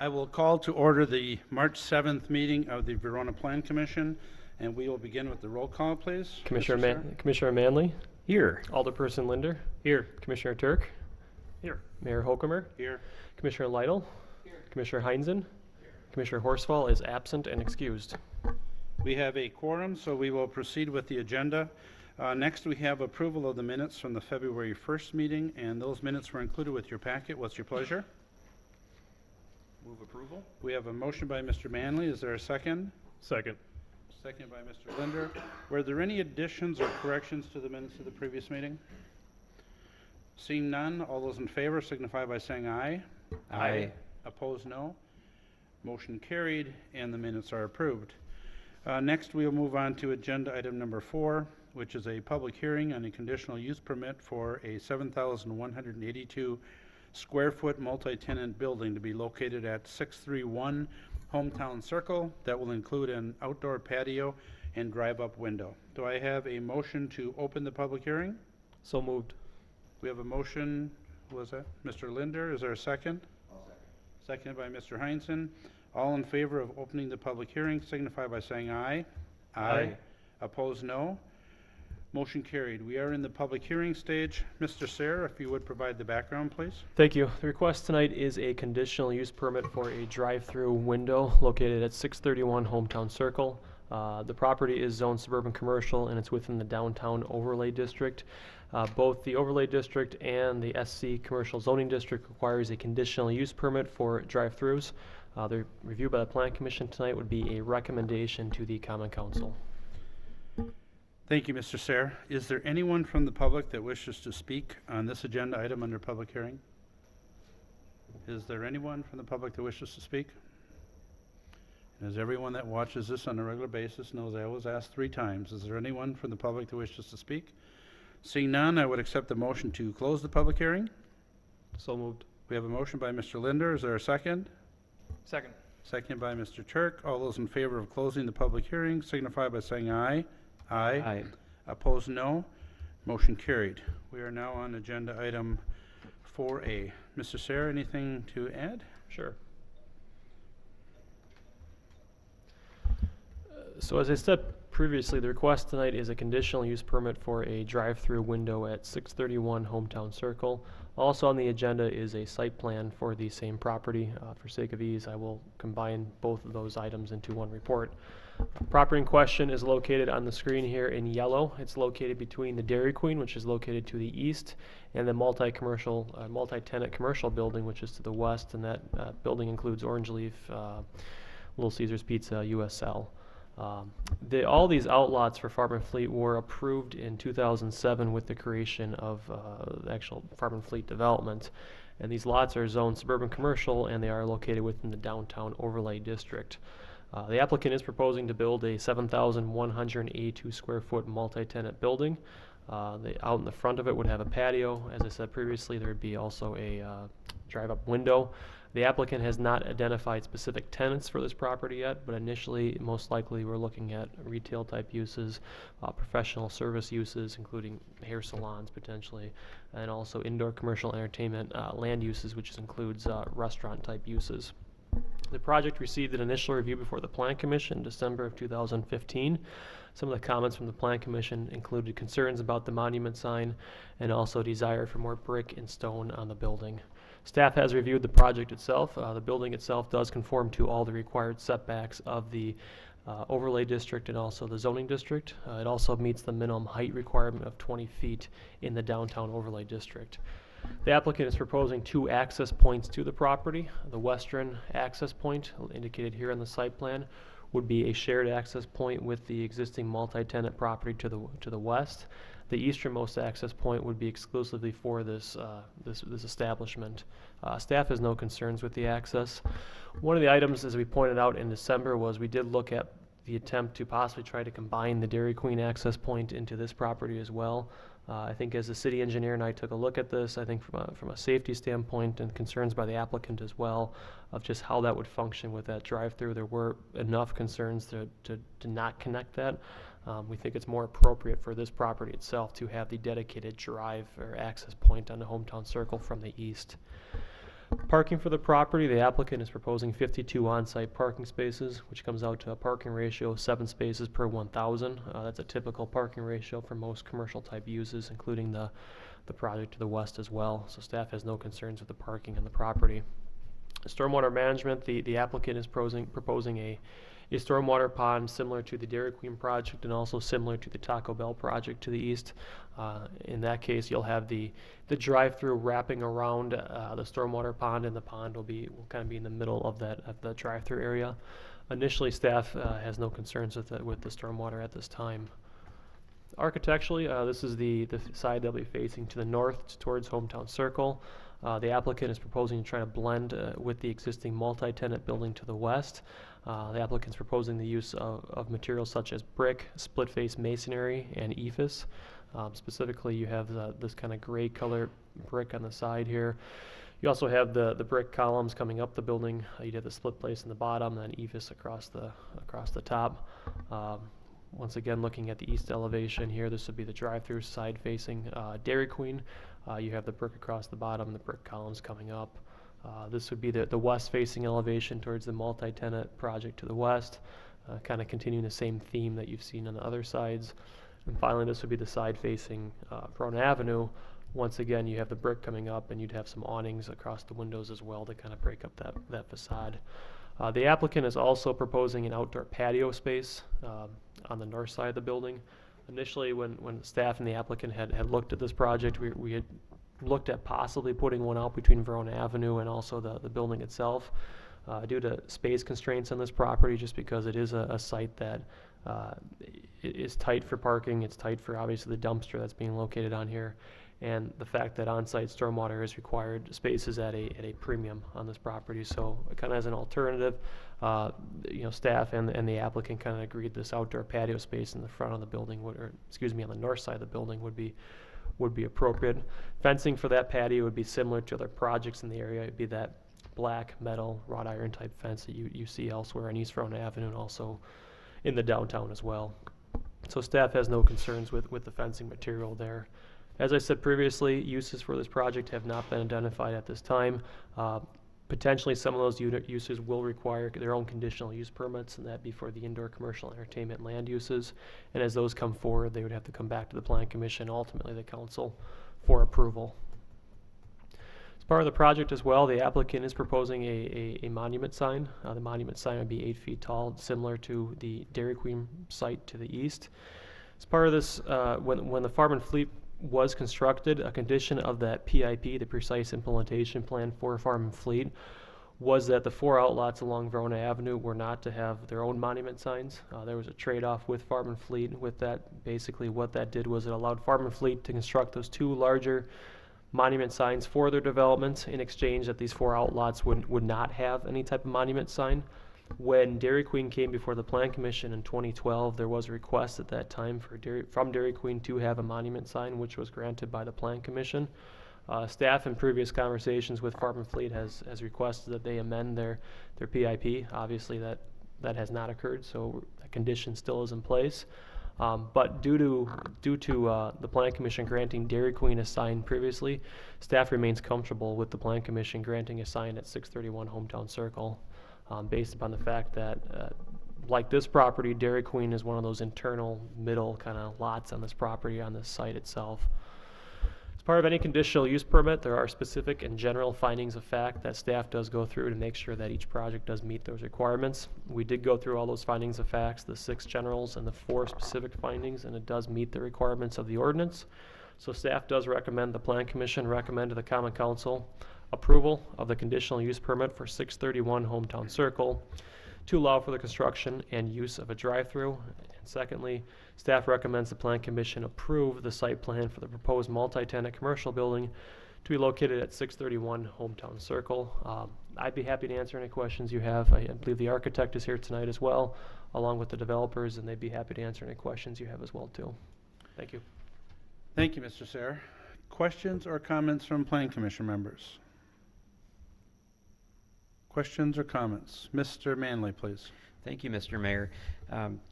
I will call to order the March 7th meeting of the Verona Plan Commission, and we will begin with the roll call, please. Mr. Sarah? Commissioner Manley, Here. Alderperson Linder, Here. Commissioner Turk, Here. Mayor Hokumer, Here. Commissioner Lytle, Commissioner Heinzen, Commissioner Horsfall is absent and excused. We have a quorum, so we will proceed with the agenda. Next, we have approval of the minutes from the February 1st meeting, and those minutes were included with your packet. What's your pleasure? Move approval. We have a motion by Mr. Manley. Is there a second? Second. Second by Mr. Linder. Were there any additions or corrections to the minutes of the previous meeting? Seeing none, all those in favor signify by saying aye. Aye. Opposed, no. Motion carried, and the minutes are approved. Next, we will move on to agenda item number 4, which is a public hearing on a conditional use permit for a 7,182 square foot multi-tenant building to be located at 631 Hometown Circle that will include an outdoor patio and drive-up window. Do I have a motion to open the public hearing? So moved. We have a motion, was that Mr. Linder? Is there a second? I'll second. Seconded by Mr. Heinzen. All in favor of opening the public hearing signify by saying aye. Aye. Opposed, no. Motion carried. We are in the public hearing stage. Mr. Sayre, if you would provide the background, please. Thank you. The request tonight is a conditional use permit for a drive-through window located at 631 Hometown Circle. The property is zoned suburban commercial and it's within the downtown overlay district. Both the overlay district and the SC commercial zoning district requires a conditional use permit for drive-throughs. The review by the Plan Commission tonight would be a recommendation to the Common Council. Thank you, Mr. Sayre. Is there anyone from the public that wishes to speak on this agenda item under public hearing? Is there anyone from the public that wishes to speak? As everyone that watches this on a regular basis knows, I always ask 3 times. Is there anyone from the public that wishes to speak? Seeing none, I would accept the motion to close the public hearing. So moved. We have a motion by Mr. Linder. Is there a second? Second. Second by Mr. Turk. All those in favor of closing the public hearing signify by saying aye. Aye. Opposed, no. Motion carried. We are now on agenda item 4A. Mr. Sayre, anything to add? Sure. So as I said previously, the request tonight is a conditional use permit for a drive-through window at 631 Hometown Circle. Also on the agenda is a site plan for the same property. For sake of ease, I will combine both of those items into one report. The property in question is located on the screen here in yellow. It's located between the Dairy Queen, which is located to the east, and the multi-tenant commercial building, which is to the west, and that building includes Orange Leaf, Little Caesars Pizza, USL. All these outlots for Farm and Fleet were approved in 2007 with the creation of the actual Farm and Fleet development. And these lots are zoned suburban commercial and they are located within the downtown overlay district. The applicant is proposing to build a 7,182 square foot multi-tenant building. Out in the front of it would have a patio. As I said previously, there would be also a drive-up window. The applicant has not identified specific tenants for this property yet, but initially, most likely, we're looking at retail type uses, professional service uses, including hair salons potentially, and also indoor commercial entertainment land uses, which includes restaurant type uses. The project received an initial review before the Plan Commission in December of 2015. Some of the comments from the Plan Commission included concerns about the monument sign and also desire for more brick and stone on the building. Staff has reviewed the project itself. The building itself does conform to all the required setbacks of the overlay district and also the zoning district. It also meets the minimum height requirement of 20 feet in the downtown overlay district. The applicant is proposing 2 access points to the property. The western access point, indicated here on the site plan, would be a shared access point with the existing multi-tenant property to the west. The easternmost access point would be exclusively for this establishment. Staff has no concerns with the access. One of the items, as we pointed out in December, was we did look at the attempt to possibly try to combine the Dairy Queen access point into this property as well. I think as the city engineer and I took a look at this, I think from a safety standpoint and concerns by the applicant as well of just how that would function with that drive-through, there were enough concerns to not connect that. We think it's more appropriate for this property itself to have the dedicated drive or access point on the Hometown Circle from the east. Parking for the property, the applicant is proposing 52 on-site parking spaces, which comes out to a parking ratio of 7 spaces per 1,000. That's a typical parking ratio for most commercial type uses, including the project to the west as well. So staff has no concerns with the parking on the property. Stormwater management, the applicant is proposing a stormwater pond similar to the Dairy Queen project and also similar to the Taco Bell project to the east. In that case, you'll have the drive-through wrapping around the stormwater pond, and the pond will kind of be in the middle of the drive-through area. Initially, staff has no concerns with the stormwater at this time. Architecturally, this is the side they'll be facing to the north towards Hometown Circle. The applicant is proposing to try to blend with the existing multi-tenant building to the west. The applicant is proposing the use of materials such as brick, split-face masonry, and ephes. Specifically, you have this kind of gray color brick on the side here. You also have the brick columns coming up the building. You'd have the split face in the bottom, then ephes across the top. Once again, looking at the east elevation here, this would be the drive-through side facing Dairy Queen. You have the brick across the bottom, the brick columns coming up. This would be the west facing elevation towards the multi-tenant project to the west, kind of continuing the same theme that you've seen on the other sides. And finally, this would be the side facing Verona Avenue. Once again, you have the brick coming up, and you'd have some awnings across the windows as well to kind of break up that facade. The applicant is also proposing an outdoor patio space on the north side of the building. Initially, when staff and the applicant had looked at this project, we had looked at possibly putting one out between Verona Avenue and also the building itself. Due to space constraints on this property, just because it is a site that is tight for parking, it's tight for obviously the dumpster that's being located on here, and the fact that on-site stormwater is required, space is at a premium on this property. So kind of as an alternative, staff and the applicant kind of agreed this outdoor patio space in the front of the building on the north side of the building would be appropriate. Fencing for that patio would be similar to other projects in the area. It'd be that black metal wrought iron type fence that you see elsewhere on East Verona Avenue and also in the downtown as well. So staff has no concerns with the fencing material there. As I said previously, uses for this project have not been identified at this time. Potentially some of those uses will require their own conditional use permits, and that'd be for the indoor commercial entertainment land uses. And as those come forward, they would have to come back to the Plan Commission, ultimately the council, for approval. As part of the project as well, the applicant is proposing a monument sign. The monument sign would be 8 feet tall, similar to the Dairy Queen site to the east. As part of this, when the Farm and Fleet was constructed, a condition of that PIP, the Precise Implementation Plan for Farm and Fleet, was that the 4 outlots along Verona Avenue were not to have their own monument signs. There was a trade-off with Farm and Fleet with that. Basically what that did was it allowed Farm and Fleet to construct those 2 larger monument signs for their development in exchange that these 4 outlots would not have any type of monument sign. When Dairy Queen came before the Plan Commission in 2012, there was a request at that time from Dairy Queen to have a monument sign, which was granted by the Plan Commission. Staff in previous conversations with Farm and Fleet has requested that they amend their PIP. Obviously that has not occurred, so that condition still is in place. But due to the Plan Commission granting Dairy Queen a sign previously, staff remains comfortable with the Plan Commission granting a sign at 631 Hometown Circle. Based upon the fact that, like this property, Dairy Queen is one of those internal middle kind of lots on this property, on this site itself. As part of any conditional use permit, there are specific and general findings of fact that staff does go through to make sure that each project does meet those requirements. We did go through all those findings of facts, the 6 generals and the 4 specific findings, and it does meet the requirements of the ordinance. So staff does recommend, the Plan Commission recommend to the Common Council approval of the conditional use permit for 631 Hometown Circle to allow for the construction and use of a drive-through. And secondly, staff recommends the Plan Commission approve the site plan for the proposed multi-tenant commercial building to be located at 631 Hometown Circle. I'd be happy to answer any questions you have. I believe the architect is here tonight as well, along with the developers, and they'd be happy to answer any questions you have as well too. Thank you. Thank you, Mr. Sayre. Questions or comments from Plan Commission members? Questions or comments? Mr. Manley, please. Thank you, Mr. Mayor.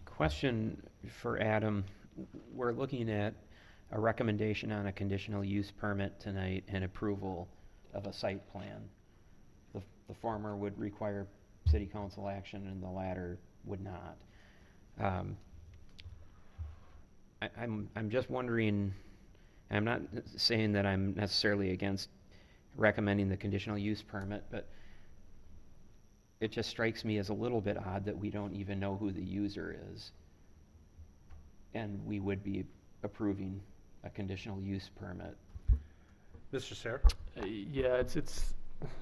Question for Adam. We're looking at a recommendation on a conditional use permit tonight and approval of a site plan. the former would require city council action and the latter would not. I'm just wondering, I'm not saying that I'm necessarily against recommending the conditional use permit, but it just strikes me as a little bit odd that we don't even know who the user is. And we would be approving a conditional use permit. Mr. Sayre? Yeah, it's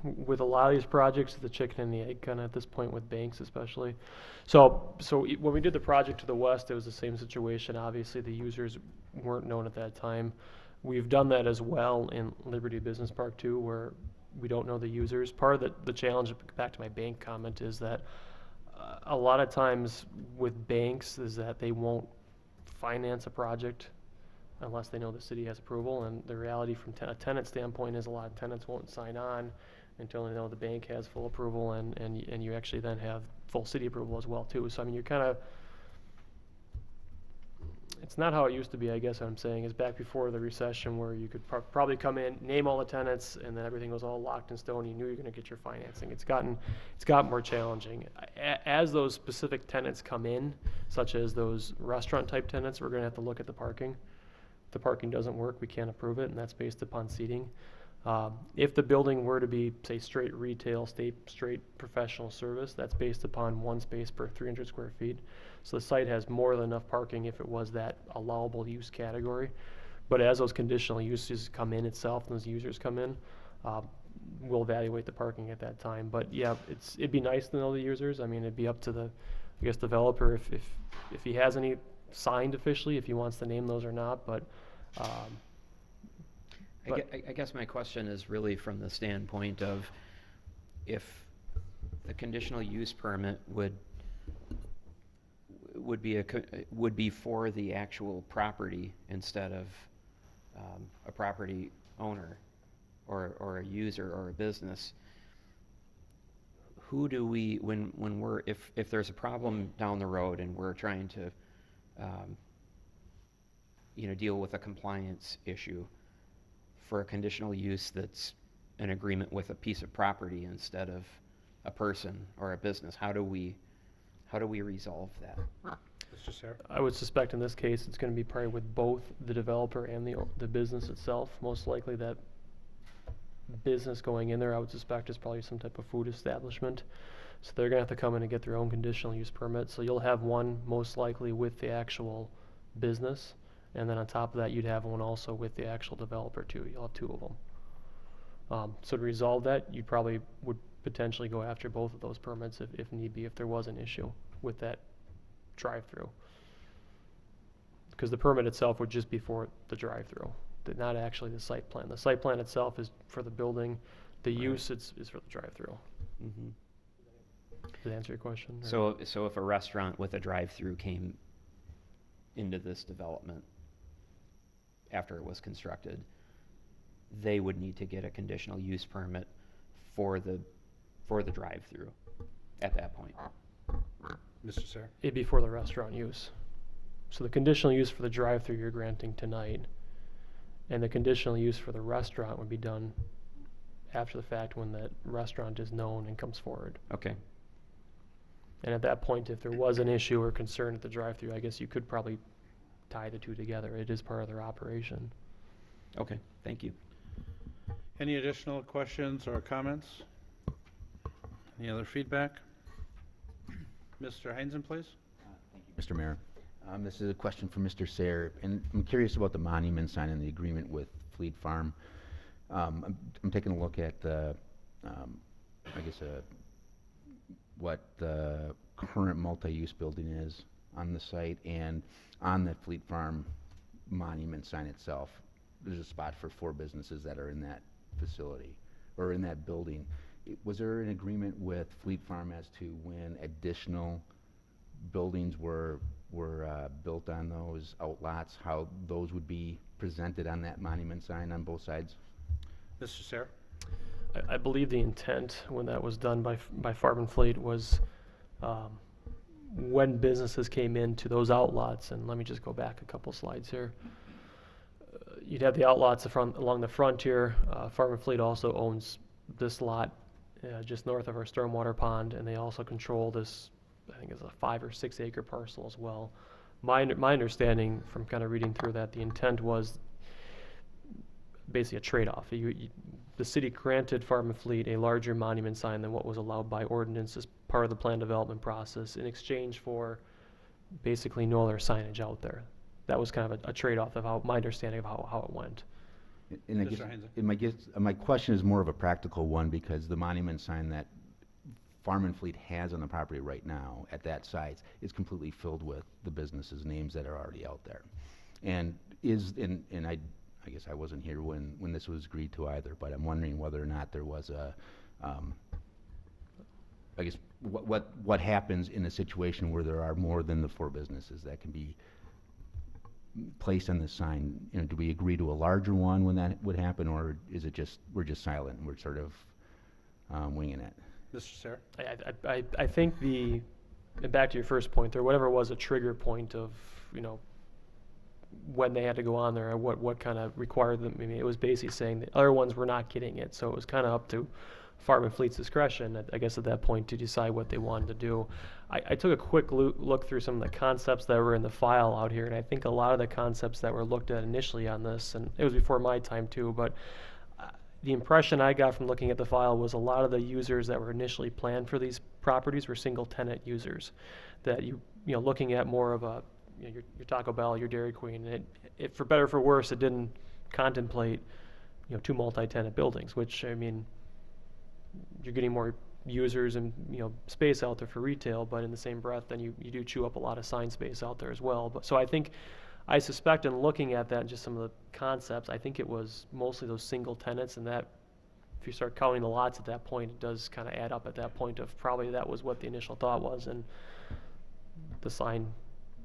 with a lot of these projects, the chicken and the egg kind of at this point with banks especially. So when we did the project to the west, it was the same situation. Obviously, the users weren't known at that time. We've done that as well in Liberty Business Park too, where we don't know the users. Part of the challenge, back to my bank comment, is that a lot of times with banks is that they won't finance a project unless they know the city has approval. And the reality from a tenant standpoint is a lot of tenants won't sign on until they know the bank has full approval, and you actually then have full city approval as well too. So I mean, you're kind of, it's not how it used to be, I guess what I'm saying, is back before the recession where you could probably come in, name all the tenants, and then everything was all locked in stone. You knew you're going to get your financing. It's gotten more challenging. As those specific tenants come in, such as those restaurant type tenants, we're going to have to look at the parking. If the parking doesn't work, we can't approve it, and that's based upon seating. If the building were to be, say, straight retail, straight professional service, that's based upon one space per 300 square feet. So the site has more than enough parking if it was that allowable use category. But as those conditional uses come in itself, and those users come in, we'll evaluate the parking at that time. But yeah, it'd be nice to know the users. I mean, it'd be up to the, I guess, developer if he has any signed officially, if he wants to name those or not. But I guess my question is really from the standpoint of if the conditional use permit would be for the actual property instead of a property owner or a user or a business. Who do we, when we're, if there's a problem down the road and we're trying to deal with a compliance issue for a conditional use that's an agreement with a piece of property instead of a person or a business, how do we resolve that? Mr. Sayre? I would suspect in this case it's going to be probably with both the developer and the business itself. Most likely that business going in there, I would suspect, is probably some type of food establishment. So they're going to have to come in and get their own conditional use permit. So you'll have one most likely with the actual business, and then on top of that you'd have one also with the actual developer too. You'll have two of them. So to resolve that, you probably would potentially go after both of those permits if need be, if there was an issue with that drive-through. Because the permit itself would just be for the drive-through, not actually the site plan. The site plan itself is for the building. The use is for the drive-through. Mm-hmm. Does that answer your question? Or? So if a restaurant with a drive-through came into this development after it was constructed, they would need to get a conditional use permit for the drive-through at that point. Mr. Sayre? It'd be for the restaurant use. So the conditional use for the drive-through you're granting tonight, and the conditional use for the restaurant would be done after the fact when that restaurant is known and comes forward. Okay. And at that point, if there was an issue or concern at the drive-through, I guess you could probably tie the two together. It is part of their operation. Okay, thank you. Any additional questions or comments? Any other feedback? Mr. Heinzen, please. Thank you, Mr. Mayor. This is a question for Mr. Sayre, and I'm curious about the monument sign and the agreement with Fleet Farm. I'm taking a look at the, what the current multi-use building is on the site, and on the Fleet Farm monument sign itself, there's a spot for 4 businesses that are in that facility, or in that building. Was there an agreement with Fleet Farm as to when additional buildings were built on those outlots, how those would be presented on that monument sign on both sides? Mr. Sayre? I believe the intent when that was done by Farm and Fleet was when businesses came into those outlots, and let me just go back a couple slides here. You'd have the outlots along the front here. Farm and Fleet also owns this lot just north of our stormwater pond, and they also control this, I think it's a 5 or 6 acre parcel as well. My understanding from kind of reading through that, the intent was basically a trade-off. The city granted Farm and Fleet a larger monument sign than what was allowed by ordinance as part of the plan development process in exchange for basically no other signage out there. That was kind of a trade-off of my understanding of how it went. And I Mr. guess, Heinze. and my question is more of a practical one, because the monument sign that Farm and Fleet has on the property right now at that site is completely filled with the businesses' names that are already out there. And I guess I wasn't here when this was agreed to either, but I'm wondering whether or not there was a, I guess, what happens in a situation where there are more than the 4 businesses that can be placed on the sign? You know, do we agree to a larger one when that would happen, or is it just, we're just silent and we're sort of winging it? Mr. Sarah? I think and back to your first point there, whatever was a trigger point of, when they had to go on there, or what kind of required them. I mean, it was basically saying the other ones were not getting it, so it was kind of up to Farm and Fleet's discretion, I guess, at that point to decide what they wanted to do. I took a quick look through some of the concepts that were in the file out here, and I think a lot of the concepts that were looked at initially on this, and it was before my time too, but the impression I got from looking at the file was a lot of the users that were initially planned for these properties were single tenant users, that looking at more of a, your Taco Bell, your Dairy Queen, it for better or for worse, it didn't contemplate 2 multi-tenant buildings, which, I mean, you're getting more users and space out there for retail, but in the same breath, then you do chew up a lot of sign space out there as well. But so I suspect in looking at that and just some of the concepts, I think it was mostly those single tenants, and that if you start counting the lots at that point, it does kind of add up at that point of probably that was what the initial thought was, and the sign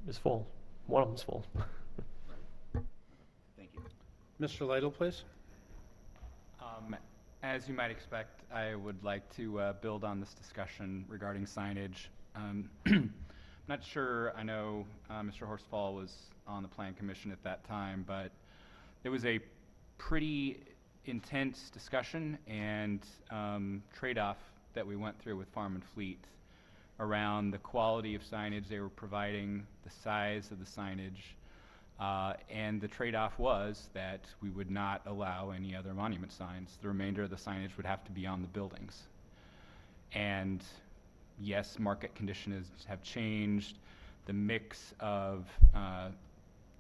is full. One of them's full. Thank you. Mr. Lytle, please. As you might expect, I would like to build on this discussion regarding signage. I'm not sure, I know Mr. Horsfall was on the Plan Commission at that time, but it was a pretty intense discussion and trade-off that we went through with Farm and Fleet around the quality of signage they were providing, the size of the signage, and the trade-off was that we would not allow any other monument signs. The remainder of the signage would have to be on the buildings. And yes, market conditions have changed. The mix of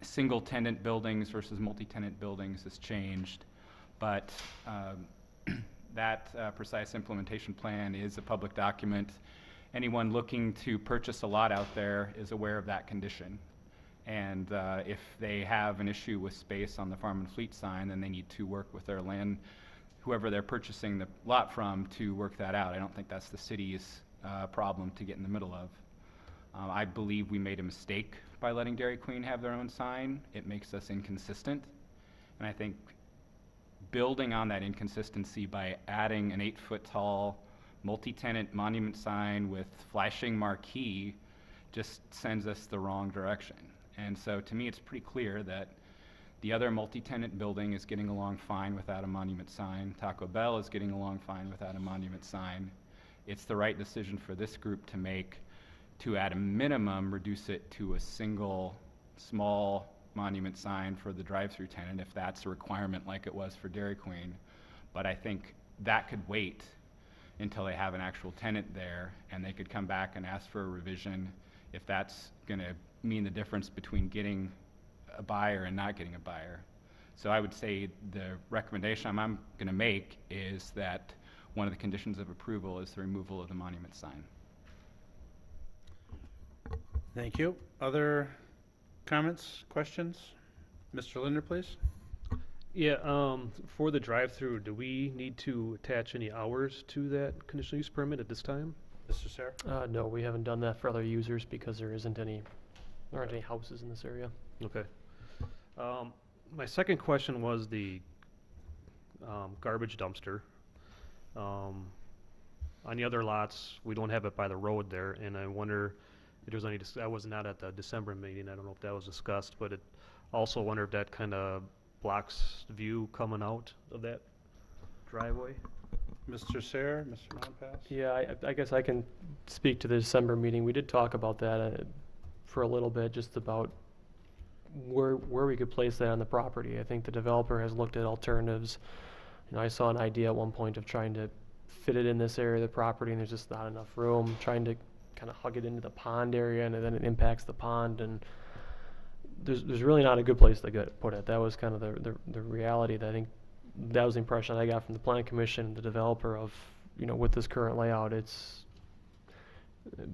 single-tenant buildings versus multi-tenant buildings has changed, but that precise implementation plan is a public document. Anyone looking to purchase a lot out there is aware of that condition. And if they have an issue with space on the Farm and Fleet sign, then they need to work with their whoever they're purchasing the lot from, to work that out. I don't think that's the city's problem to get in the middle of. I believe we made a mistake by letting Dairy Queen have their own sign. It makes us inconsistent. And I think building on that inconsistency by adding an 8-foot tall multi-tenant monument sign with flashing marquee just sends us the wrong direction. And so to me, it's pretty clear that the other multi-tenant building is getting along fine without a monument sign. Taco Bell is getting along fine without a monument sign. It's the right decision for this group to make, to at a minimum reduce it to a single small monument sign for the drive-through tenant, if that's a requirement like it was for Dairy Queen. But I think that could wait until they have an actual tenant there, and they could come back and ask for a revision if that's going to mean the difference between getting a buyer and not getting a buyer. So I would say the recommendation I'm going to make is that one of the conditions of approval is the removal of the monument sign. Thank you. Other comments, questions? Mr. Linder, please. Yeah, for the drive-through, do we need to attach any hours to that conditional use permit at this time? Mr. Sarah? No, we haven't done that for other users because there aren't any houses in this area. Okay. My second question was the garbage dumpster. On the other lots, we don't have it by the road there, and I wonder if there's any, I was not at the December meeting, I don't know if that was discussed, but it also wonder if that kind of blocks view coming out of that driveway. Mr. Sayer, Mr. Monpass? Yeah, I guess I can speak to the December meeting. We did talk about that for a little bit, just about where we could place that on the property. I think the developer has looked at alternatives. You know, I saw an idea at one point of trying to fit it in this area of the property, and there's just not enough room. Trying to kind of hug it into the pond area, and then it impacts the pond, and there's really not a good place to put it. That was kind of the reality that I think that was the impression I got from the planning commission, the developer of, you know, with this current layout, it's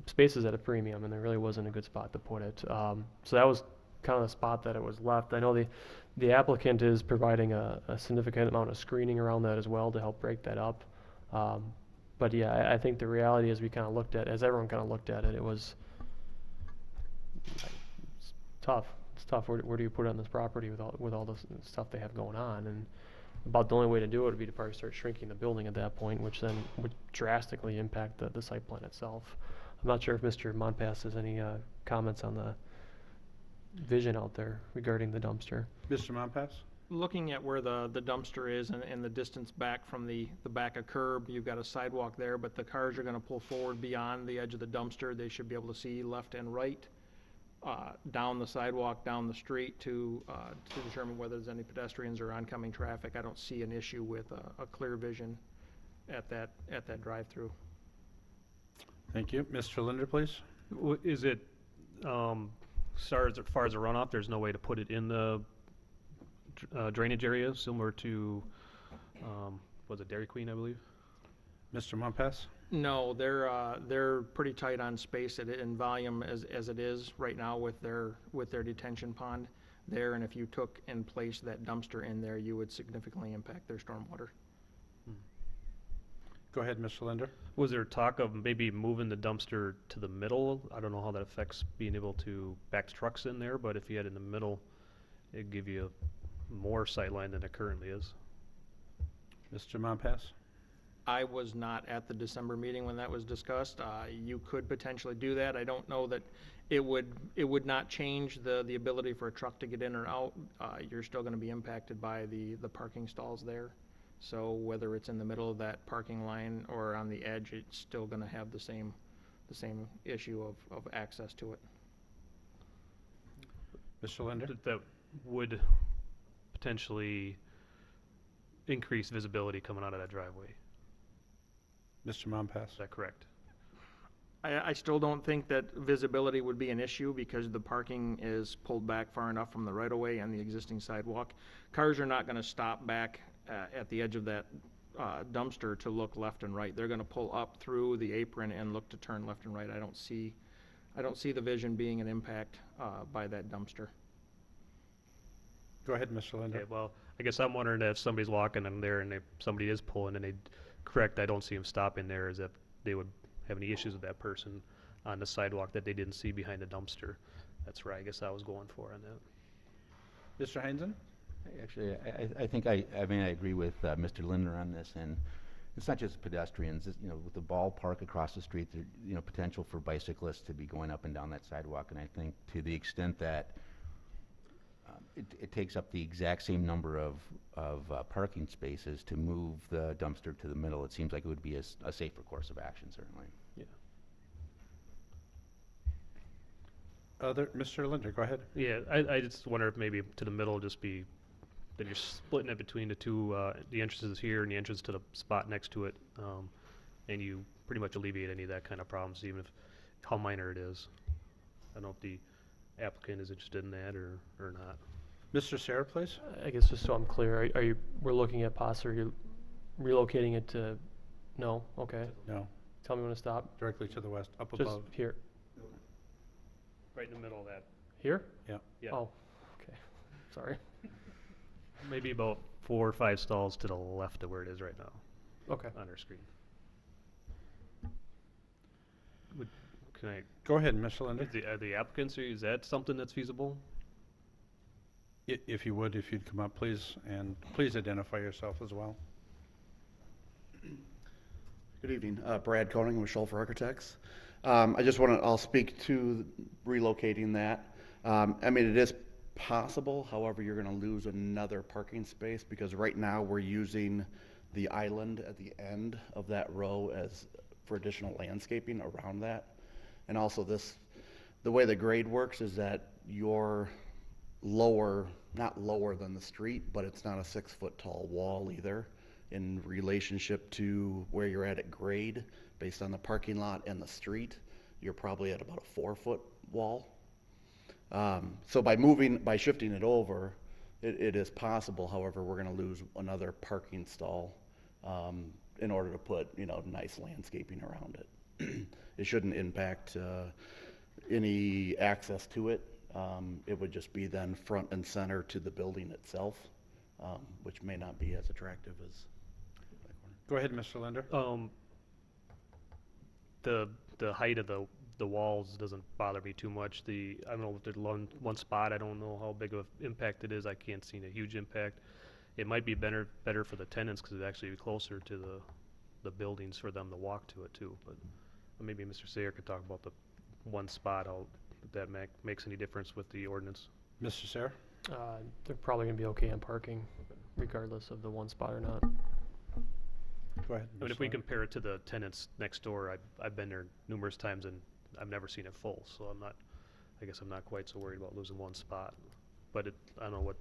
space is at a premium, and there really wasn't a good spot to put it. So that was kind of the spot that it was left. I know the applicant is providing a significant amount of screening around that as well to help break that up. But yeah, I think the reality is we kind of looked at, as everyone kind of looked at it, it was it's tough. It's tough. Where do you put it on this property with all this stuff they have going on? And about the only way to do it would be to probably start shrinking the building at that point, which then would drastically impact the site plan itself. I'm not sure if Mr. Monpass has any comments on the vision out there regarding the dumpster. Mr. Monpass? Looking at where the dumpster is and the distance back from the back of curb, you've got a sidewalk there, but the cars are gonna pull forward beyond the edge of the dumpster. They should be able to see left and right, down the sidewalk, down the street to determine whether there's any pedestrians or oncoming traffic. I don't see an issue with a clear vision at that drive-through. Thank you. Mr. Linder, please. Is it, as far as the runoff, there's no way to put it in the drainage area, similar to, was it Dairy Queen, I believe? Mr. Monpass? No, they're pretty tight on space and volume as it is right now with their detention pond there, and if you took and placed that dumpster in there, you would significantly impact their stormwater. Go ahead, Mr. Linder. Was there talk of maybe moving the dumpster to the middle? I don't know how that affects being able to back trucks in there, but if you had it in the middle, it'd give you more sightline than it currently is. Mr. Monpass? I was not at the December meeting when that was discussed. You could potentially do that. I don't know that it would not change the ability for a truck to get in or out. You're still gonna be impacted by the parking stalls there. So whether it's in the middle of that parking line or on the edge, it's still gonna have the same issue of access to it. Mr. Linder? That would potentially increase visibility coming out of that driveway. Mr. Monpass? Is that correct? I still don't think that visibility would be an issue because the parking is pulled back far enough from the right-of-way and the existing sidewalk. Cars are not gonna stop back at the edge of that dumpster to look left and right. They're gonna pull up through the apron and look to turn left and right. I don't see the vision being an impact by that dumpster. Go ahead, Mr. Linder. Okay, well, I guess I'm wondering if somebody's walking in there and somebody is pulling and I don't see them stopping there, is if they would have any issues with that person on the sidewalk that they didn't see behind the dumpster. That's where I guess I was going for on that. Mr. Heinzen? Actually, I think I mean, I agree with Mr. Linder on this, and it's not just pedestrians, it's, you know, with the ballpark across the street, there, you know, potential for bicyclists to be going up and down that sidewalk, and I think to the extent that it takes up the exact same number of parking spaces to move the dumpster to the middle, it seems like it would be a safer course of action, certainly. Mr. Linder, go ahead. Yeah, I just wonder if maybe to the middle just be, that you're splitting it between the two, the entrances here and the entrance to the spot next to it, and you pretty much alleviate any of that kind of problems, even if, how minor it is. I don't know if the applicant is interested in that or not. Mr. Sarah, please. I guess just so I'm clear, we're looking at possibly relocating it to, no? Okay. No, Tell me when to stop. directly to the west, up Just above. here. Right in the middle of that. Here? Yeah. Yeah. Oh, okay. Sorry. Maybe about 4 or 5 stalls to the left of where it is right now Okay. on our screen. Can I, Go ahead, Mr. Linder. are the applicants, is that something that's feasible? If you would, if you'd come up, please, and please identify yourself as well. Good evening, Brad Koenig with Schulfer Architects. I'll speak to relocating that. I mean, it is possible, however, you're gonna lose another parking space because right now we're using the island at the end of that row as for additional landscaping around that. And also the way the grade works is that you're lower, not lower than the street, but it's not a 6-foot tall wall either in relationship to where you're at grade based on the parking lot and the street. You're probably at about a 4-foot wall. So by shifting it over, it is possible. However, we're going to lose another parking stall in order to put, nice landscaping around it. It shouldn't impact any access to it. It would just be then front and center to the building itself, which may not be as attractive as that corner. Go ahead, Mr. Linder. The height of the walls doesn't bother me too much. I don't know if there's one spot, I don't know how big of an impact it is. I can't see a huge impact. It might be better for the tenants because it'd actually be closer to the buildings for them to walk to it too. But maybe Mr. Sayer could talk about the one spot, if that makes any difference with the ordinance. Mr. Sarah? They're probably gonna be okay on parking, regardless of the one spot or not. Go ahead. I mean, Mr. if we Linder. compare it to the tenants next door, I've been there numerous times and I've never seen it full, so I guess I'm not quite so worried about losing one spot. But I don't know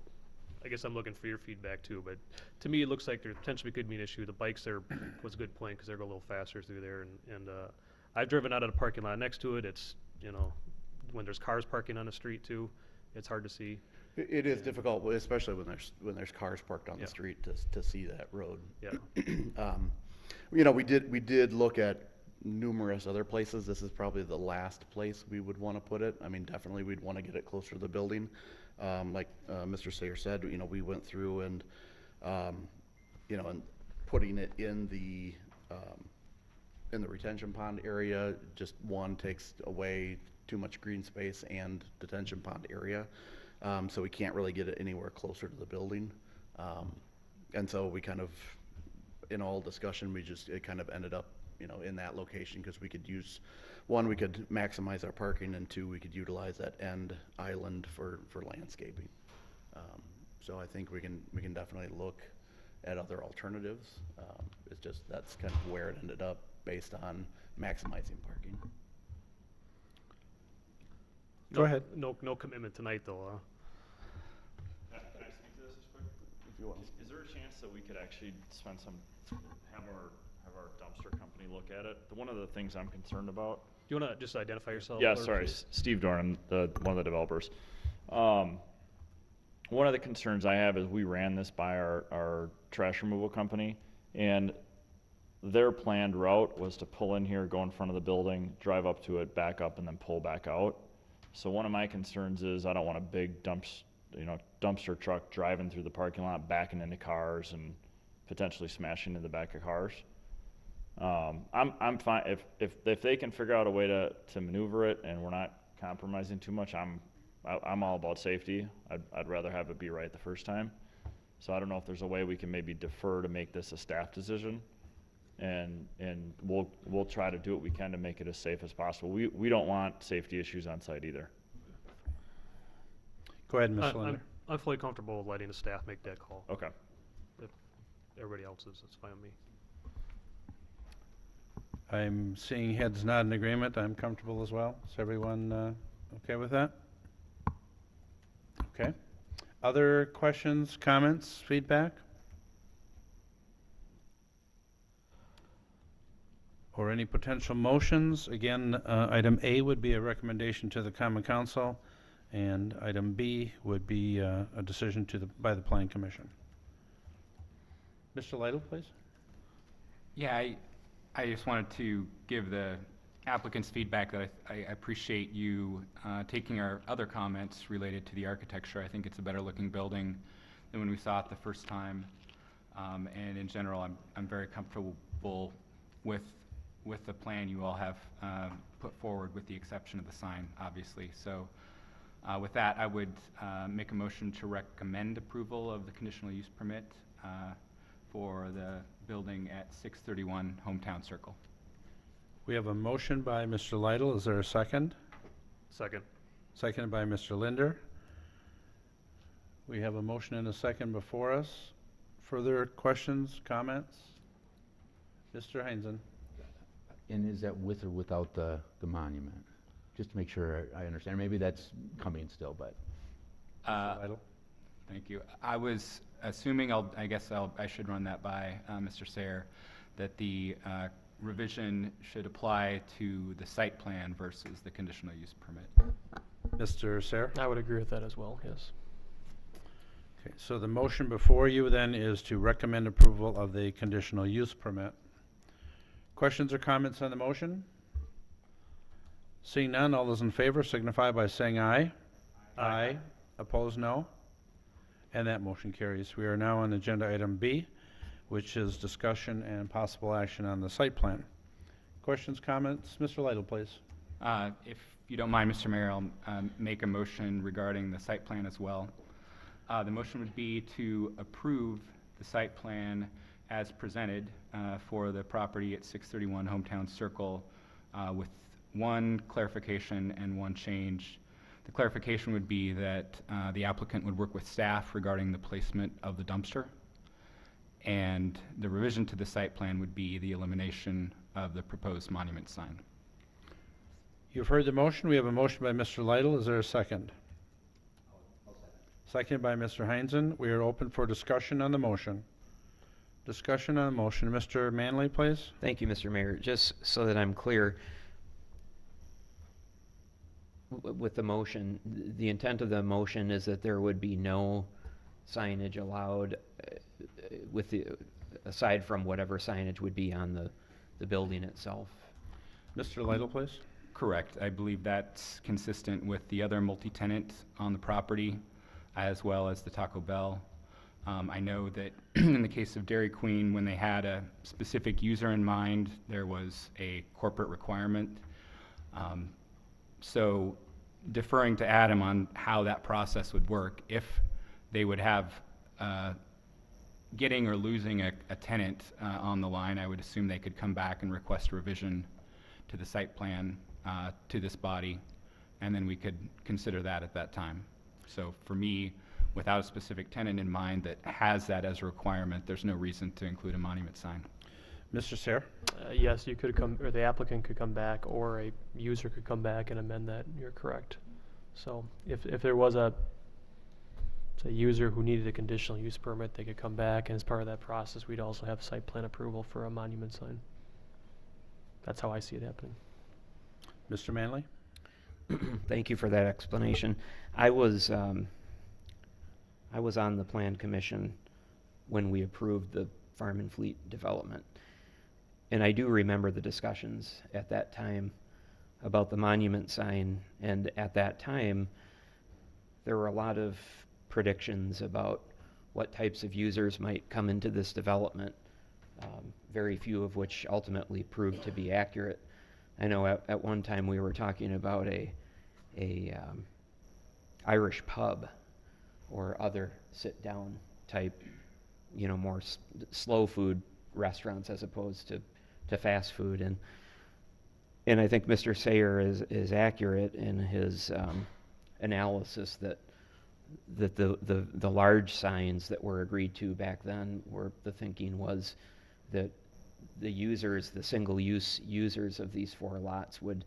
I guess I'm looking for your feedback too, but to me, it looks like there potentially could be an issue. The bikes there was a good point because they're going a little faster through there, and I've driven out of the parking lot next to it. It's, when there's cars parking on the street too, it's hard to see. It is difficult, especially when there's cars parked on Yeah. the street to see that road. Yeah. We did look at numerous other places. This is probably the last place we would want to put it. I mean, definitely we'd want to get it closer to the building. Like Mr. Sayer said, we went through and putting it in the retention pond area, just one takes away too much green space and detention pond area. So we can't really get it anywhere closer to the building. And so we kind of, in all discussion, it kind of ended up, in that location because we could we could maximize our parking, and 2, we could utilize that end island for landscaping. So I think we can definitely look at other alternatives. It's just that's kind of where it ended up based on maximizing parking. Go ahead. No commitment tonight though, Can I speak to this just quick? If you want. Is there a chance that we could actually have our dumpster company look at it? One of the things I'm concerned about. Do you want to just identify yourself? Yeah, or sorry, please? Steve Dorn, one of the developers. One of the concerns I have is we ran this by our trash removal company, and their planned route was to pull in here, go in front of the building, drive up to it, back up, and then pull back out. So one of my concerns is I don't want a big dumpster truck driving through the parking lot, backing into cars and potentially smashing into the back of cars. I'm fine if they can figure out a way to maneuver it and we're not compromising too much. I'm all about safety. I'd rather have it be right the first time. So I don't know if there's a way we can maybe defer to make this a staff decision, and we'll try to do what we can to make it as safe as possible. We don't want safety issues on site either. Go ahead, Mr. Linder. I'm fully comfortable with letting the staff make that call. Okay. If everybody else is, that's fine with me. I'm seeing heads nod in agreement. I'm comfortable as well. Is everyone okay with that? Okay. Other questions, comments, feedback? Or any potential motions? Again, item A would be a recommendation to the Common Council, and item B would be a decision by the Planning Commission. Mr. Lytle, please. Yeah, I just wanted to give the applicants feedback that I appreciate you taking our other comments related to the architecture. I think it's a better looking building than when we saw it the first time. And in general, I'm very comfortable with the plan you all have put forward, with the exception of the sign, obviously. So with that, I would make a motion to recommend approval of the conditional use permit for the building at 631 Hometown Circle. We have a motion by Mr. Lytle. Is there a second? Second. Seconded by Mr. Linder. We have a motion and a second before us Further questions, comments? Mr. Heinzen? And is that with or without the monument? Just to make sure I understand. Maybe that's coming still, but. Mr. Lidle? Thank you. I was assuming, I should run that by Mr. Sayer, that the revision should apply to the site plan versus the conditional use permit. Mr. Sayer? I would agree with that as well, yes. Okay, so the motion before you then is to recommend approval of the conditional use permit. Questions or comments on the motion? Seeing none, all those in favor signify by saying aye. Aye. Opposed, no. And that motion carries. We are now on agenda item B, which is discussion and possible action on the site plan. Questions, comments? Mr. Lytle, please. If you don't mind, Mr. Mayor, I'll make a motion regarding the site plan as well. The motion would be to approve the site plan as presented for the property at 631 Hometown Circle with one clarification and one change. The clarification would be that the applicant would work with staff regarding the placement of the dumpster, and the revision to the site plan would be the elimination of the proposed monument sign. You've heard the motion. We have a motion by Mr. Lytle. Is there a second? Seconded by Mr. Heinzen. We are open for discussion on the motion. Discussion on the motion. Mr. Manley, please. Thank you, Mr. Mayor. Just so that I'm clear, with the motion, the intent of the motion is that there would be no signage allowed aside from whatever signage would be on the building itself. Mr. Lytle, please. Correct. I believe that's consistent with the other multi-tenant on the property, as well as the Taco Bell. I know that in the case of Dairy Queen, when they had a specific user in mind, there was a corporate requirement. So deferring to Adam on how that process would work, if they would have getting or losing a tenant on the line, I would assume they could come back and request a revision to the site plan to this body, and then we could consider that at that time. So for me, without a specific tenant in mind that has that as a requirement, there's no reason to include a monument sign. Mr. Sayre? Yes, you could come, or the applicant could come back, or a user could come back and amend that. You're correct. So if there was a user who needed a conditional use permit, they could come back, and as part of that process, we'd also have site plan approval for a monument sign. That's how I see it happening. Mr. Manley? Thank you for that explanation. I was on the Plan Commission when we approved the Farm and Fleet development. And I do remember the discussions at that time about the monument sign, and at that time, there were a lot of predictions about what types of users might come into this development, very few of which ultimately proved to be accurate. I know at one time we were talking about a Irish pub or other sit-down type, more slow food restaurants as opposed to fast food. And I think Mr. Sayre is accurate in his analysis that the large signs that were agreed to back then the thinking was that the single-use users of these 4 lots would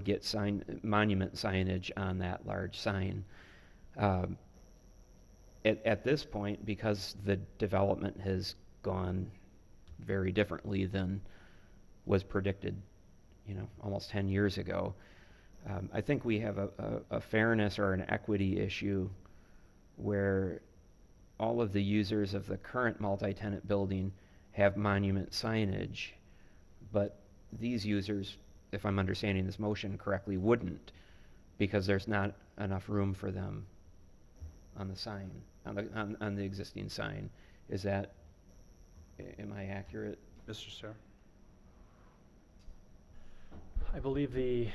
get monument signage on that large sign. At this point, because the development has gone very differently than was predicted, almost 10 years ago, I think we have a fairness or an equity issue where all of the users of the current multi-tenant building have monument signage, but these users, if I'm understanding this motion correctly, wouldn't, because there's not enough room for them on the sign, on the existing sign. Am I accurate? Mr. Sayre? I believe the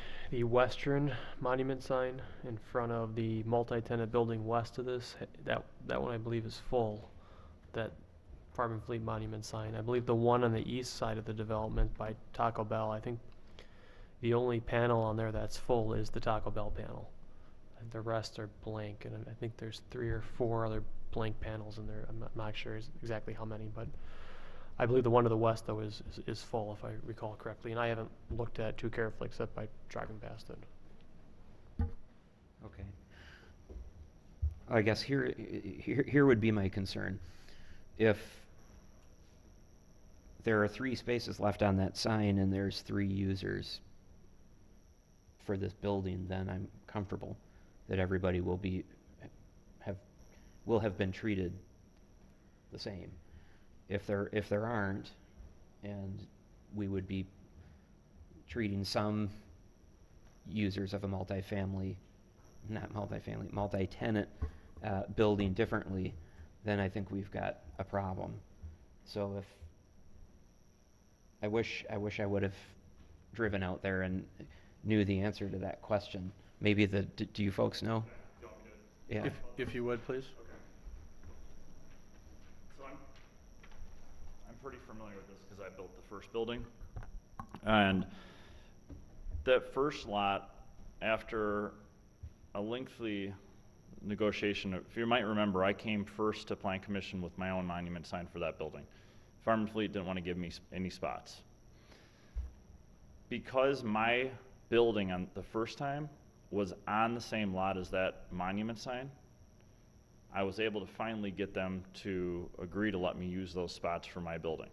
western monument sign in front of the multi-tenant building west of this, that one I believe is full, that Farm and Fleet monument sign. I believe the one on the east side of the development by Taco Bell, I think the only panel on there that's full is the Taco Bell panel. and the rest are blank, and I think there's 3 or 4 other blank panels in there. I'm not sure exactly how many, but I believe the one to the west, though, is full, if I recall correctly, and I haven't looked at it too carefully except by driving past it. Okay. I guess here would be my concern. If there are 3 spaces left on that sign and there's 3 users for this building, then I'm comfortable that everybody will have been treated the same. If there aren't, and we would be treating some users of a multi-tenant building differently, then I think we've got a problem. So if I wish I would have driven out there and knew the answer to that question. Maybe do you folks know? Yeah. If you would, please. So I'm pretty familiar with this because I built the first building. And that first lot, after a lengthy negotiation, if you might remember, I came first to Plan Commission with my own monument sign for that building. Farm and Fleet didn't want to give me any spots. Because my building on the first time was on the same lot as that monument sign, I was able to finally get them to agree to let me use those spots for my building.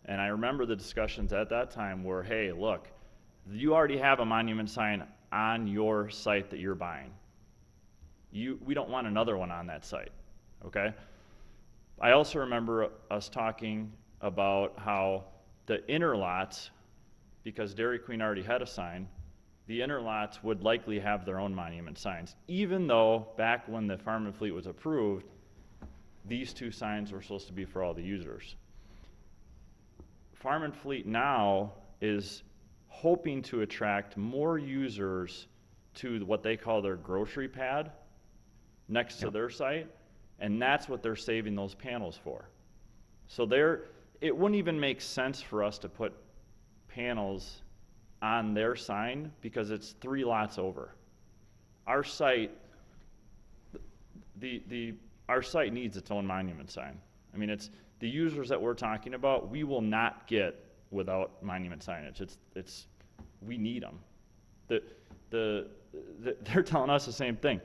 And I remember the discussions at that time were, hey, look, you already have a monument sign on your site that you're buying. We don't want another one on that site, okay? I also remember us talking about how the inner lots, because Dairy Queen already had a sign, the inner lots would likely have their own monument signs, even though back when the Farm and Fleet was approved, these 2 signs were supposed to be for all the users. Farm and Fleet now is hoping to attract more users to what they call their grocery pad next to their site, and that's what they're saving those panels for. So it wouldn't even make sense for us to put panels on their sign because it's 3 lots over. Our site, our site needs its own monument sign. I mean, it's the users that we're talking about, we will not get without monument signage. We need them. They're telling us the same thing.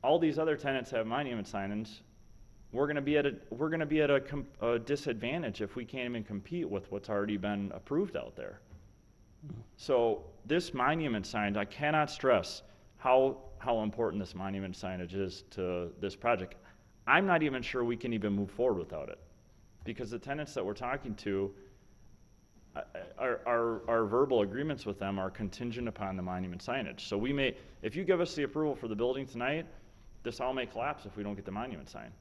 All these other tenants have monument signage. We're going to be at a disadvantage if we can't even compete with what's already been approved out there. So this monument sign, I cannot stress how important this monument signage is to this project. I'm not even sure we can even move forward without it, because the tenants that we're talking to, our verbal agreements with them are contingent upon the monument signage. So if you give us the approval for the building tonight, this all may collapse if we don't get the monument sign,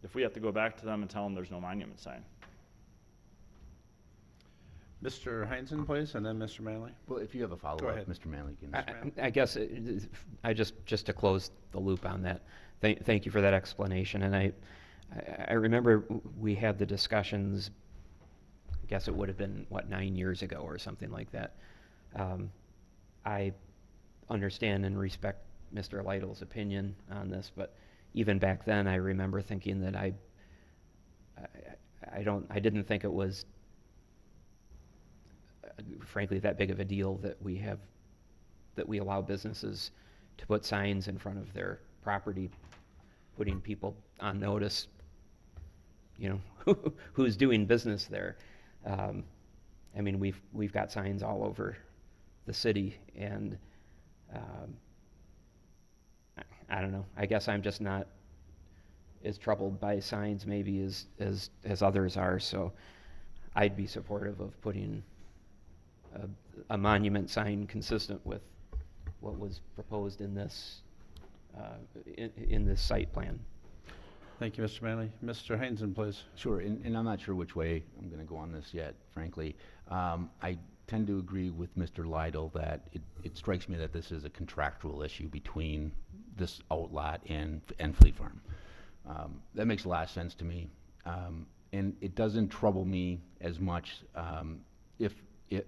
if we have to go back to them and tell them there's no monument sign. Mr. Heinzen, please, and then Mr. Manley. Well, if you have a follow-up, ahead. Mr. Manley can. I guess I just to close the loop on that. Thank you for that explanation. And I remember we had the discussions. I guess it would have been 9 years ago or something like that. I understand and respect Mr. Lytle's opinion on this, but even back then, I remember thinking that I didn't think it was frankly that big of a deal that we allow businesses to put signs in front of their property, putting people on notice, who's doing business there. I mean, we've got signs all over the city, and I don't know. I guess I'm just not as troubled by signs maybe as others are. So I'd be supportive of putting a monument sign consistent with what was proposed in this site plan. Thank you, Mr. Manley. Mr. Heinzen, please. Sure, and I'm not sure which way I'm going to go on this yet, frankly. I tend to agree with Mr. Lytle that it strikes me that this is a contractual issue between this outlot and Fleet Farm. That makes a lot of sense to me. And it doesn't trouble me as much if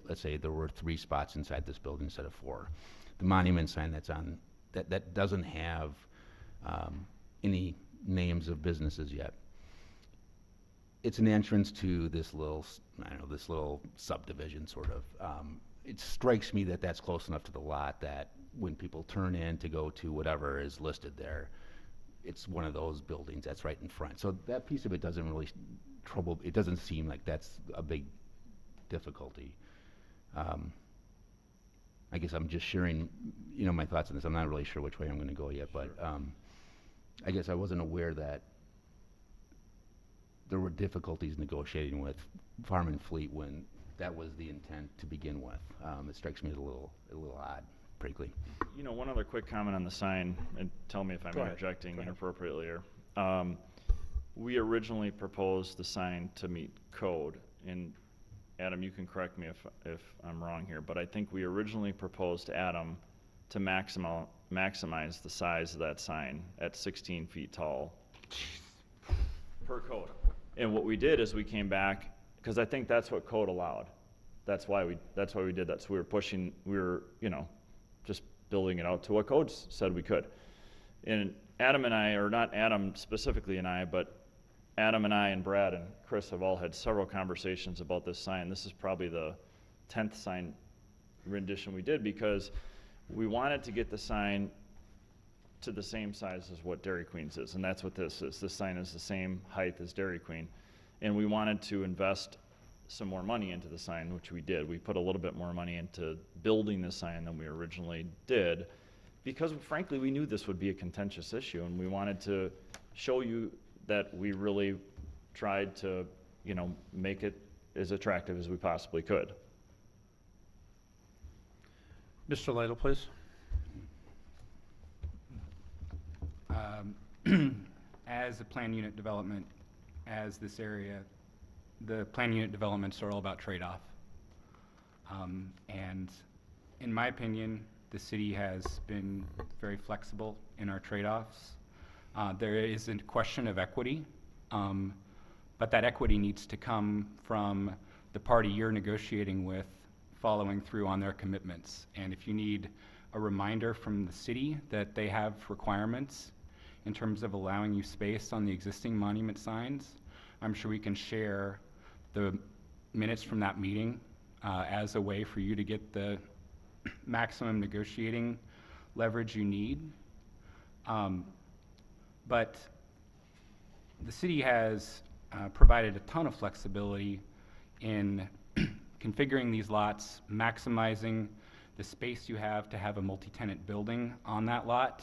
let's say there were 3 spots inside this building instead of 4. The monument sign that's on that doesn't have any names of businesses yet. It's an entrance to this little, this little subdivision, sort of. It strikes me that that's close enough to the lot that when people turn in to go to whatever is listed there, it's one of those buildings that's right in front. So that piece of it doesn't really it doesn't seem like that's a big difficulty. I guess I'm just sharing, my thoughts on this. I'm not really sure which way I'm going to go yet, but I guess I wasn't aware that there were difficulties negotiating with Farm and Fleet when that was the intent to begin with. It strikes me as a little odd, frankly. One other quick comment on the sign, and tell me if I'm Go ahead. interjecting Go ahead. inappropriately here. We originally proposed the sign to meet code, and Adam, you can correct me if I'm wrong here, but I think we originally proposed to Adam to maximize the size of that sign at 16 feet tall per code. And what we did is we came back, because I think that's what code allowed. That's why we did that. So we were just building it out to what code said we could. And Adam and I, or not Adam specifically and I, but Adam and I and Brad and Chris have all had several conversations about this sign. This is probably the 10th sign rendition we did, because we wanted to get the sign to the same size as what Dairy Queen's is, and that's what this is. This sign is the same height as Dairy Queen. And we wanted to invest some more money into the sign, which we did. We put a little bit more money into building the sign than we originally did, because frankly, we knew this would be a contentious issue, and we wanted to show you that we really tried to, make it as attractive as we possibly could. Mr. Lytle, please. As a plan unit development, as this area, the plan unit developments are all about trade-off. And in my opinion, the city has been very flexible in our trade-offs. There is a question of equity, but that equity needs to come from the party you're negotiating with following through on their commitments. And if you need a reminder from the city that they have requirements in terms of allowing you space on the existing monument signs, I'm sure we can share the minutes from that meeting as a way for you to get the maximum negotiating leverage you need. But the city has provided a ton of flexibility in configuring these lots, maximizing the space you have to have a multi-tenant building on that lot,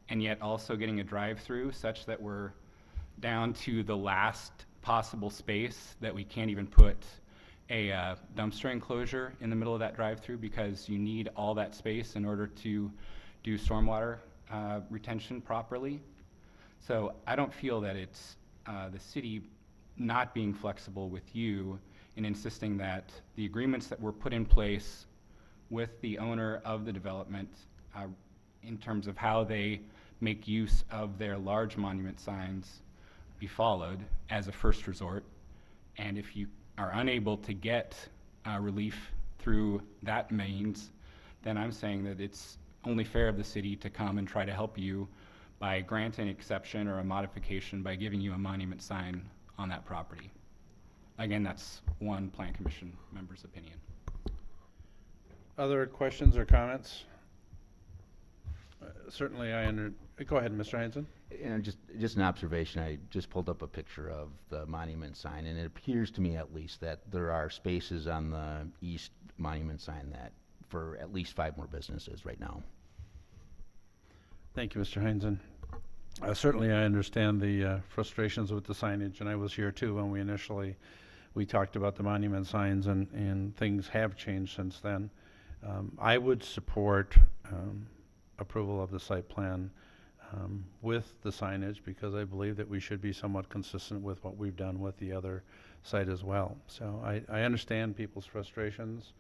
and yet also getting a drive-through such that we're down to the last possible space that we can't even put a dumpster enclosure in the middle of that drive-through, because you need all that space in order to do stormwater retention properly. So I don't feel that it's the city not being flexible with you in insisting that the agreements that were put in place with the owner of the development in terms of how they make use of their large monument signs be followed as a first resort. And if you are unable to get relief through that means, then I'm saying that it's only fair of the city to come and try to help you by granting exception or a modification by giving you a monument sign on that property. Again, that's one Plan Commission member's opinion. Other questions or comments? Certainly, go ahead, Mr. Heinzen. And just an observation, I just pulled up a picture of the monument sign, and it appears to me at least that there are spaces on the east monument sign that for at least 5 more businesses right now. Thank you, Mr. Heinzen. Certainly, I understand the frustrations with the signage, and I was here too when we talked about the monument signs, and things have changed since then. I would support approval of the site plan with the signage, because I believe that we should be somewhat consistent with what we've done with the other site as well. So I understand people's frustrations.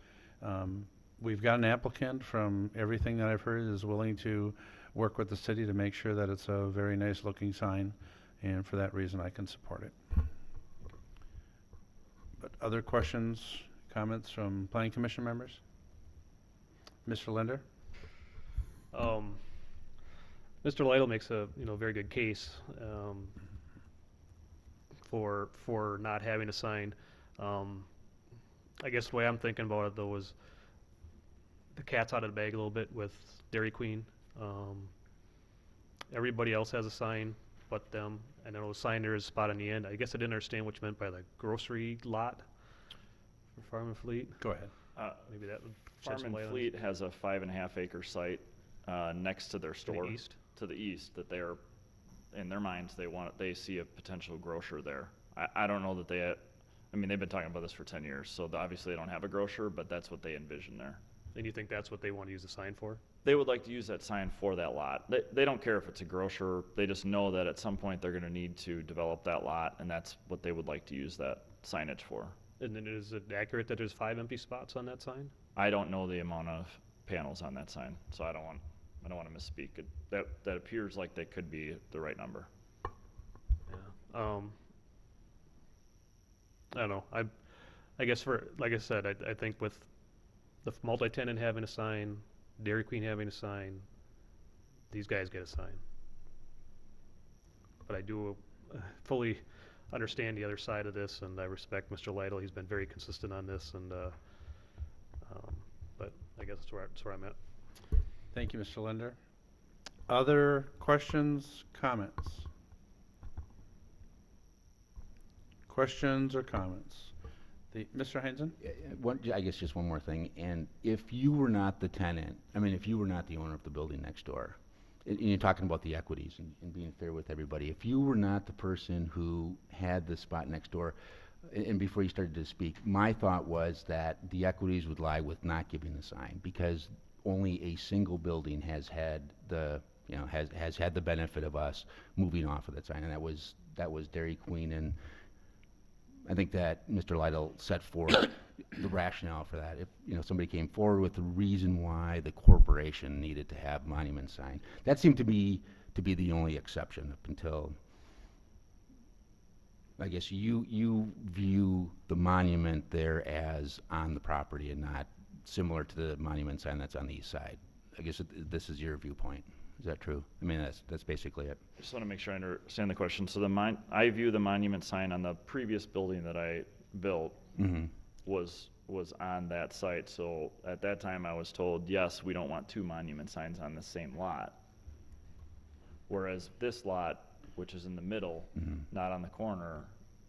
We've got an applicant, from everything that I've heard, is willing to work with the city to make sure that it's a very nice looking sign, and for that reason I can support it. But other questions, comments from Planning Commission members? Mr. Linder? Mr. Lytle makes a, very good case, for not having a sign. I guess the way I'm thinking about it though is the cat's out of the bag a little bit with Dairy Queen. Everybody else has a sign but them. I know the sign there is spot on the end. I guess I didn't understand what you meant by the grocery lot for Farm and Fleet. Go ahead. Maybe that would shed Farm some and light on it. Fleet has a 5.5 acre site, next to their store. east? To the east, that they're, in their minds, they see a potential grocer there. I don't know that they've been talking about this for 10 years, so obviously they don't have a grocer, but that's what they envision there. And you think that's what they want to use the sign for? They would like to use that sign for that lot. They don't care if it's a grocer, they just know that at some point they're gonna need to develop that lot, and that's what they would like to use that signage for. And then is it accurate that there's 5 empty spots on that sign? I don't know the amount of panels on that sign, so I don't want to misspeak. That appears like they could be the right number. Yeah. I don't know. I guess like I said, I think with the multi-tenant having a sign, Dairy Queen having a sign, these guys get a sign. But I do fully understand the other side of this, and I respect Mr. Lytle. He's been very consistent on this, and but I guess that's where I'm at. Thank you, Mr. Linder. Other questions, comments? Questions or comments? Mr. Heinzen? I guess just one more thing, and if you were not the tenant, if you were not the owner of the building next door, and you're talking about the equities and being fair with everybody, if you were not the person who had the spot next door, and before you started to speak, my thought was that the equities would lie with not giving the sign, because only a single building has had the, has had the benefit of us moving off of that sign, and that was Dairy Queen. And I think that Mr. Lytle set forth the rationale for that. If somebody came forward with the reason why the corporation needed to have monument sign, that seemed to be the only exception up until, I guess, you view the monument there as on the property and not similar to the monument sign that's on the east side. I guess this is your viewpoint. Is that true? That's basically it. I just want to make sure I understand the question. So I view the monument sign on the previous building that I built was on that site. So at that time I was told, yes, we don't want 2 monument signs on the same lot. Whereas this lot, which is in the middle, not on the corner,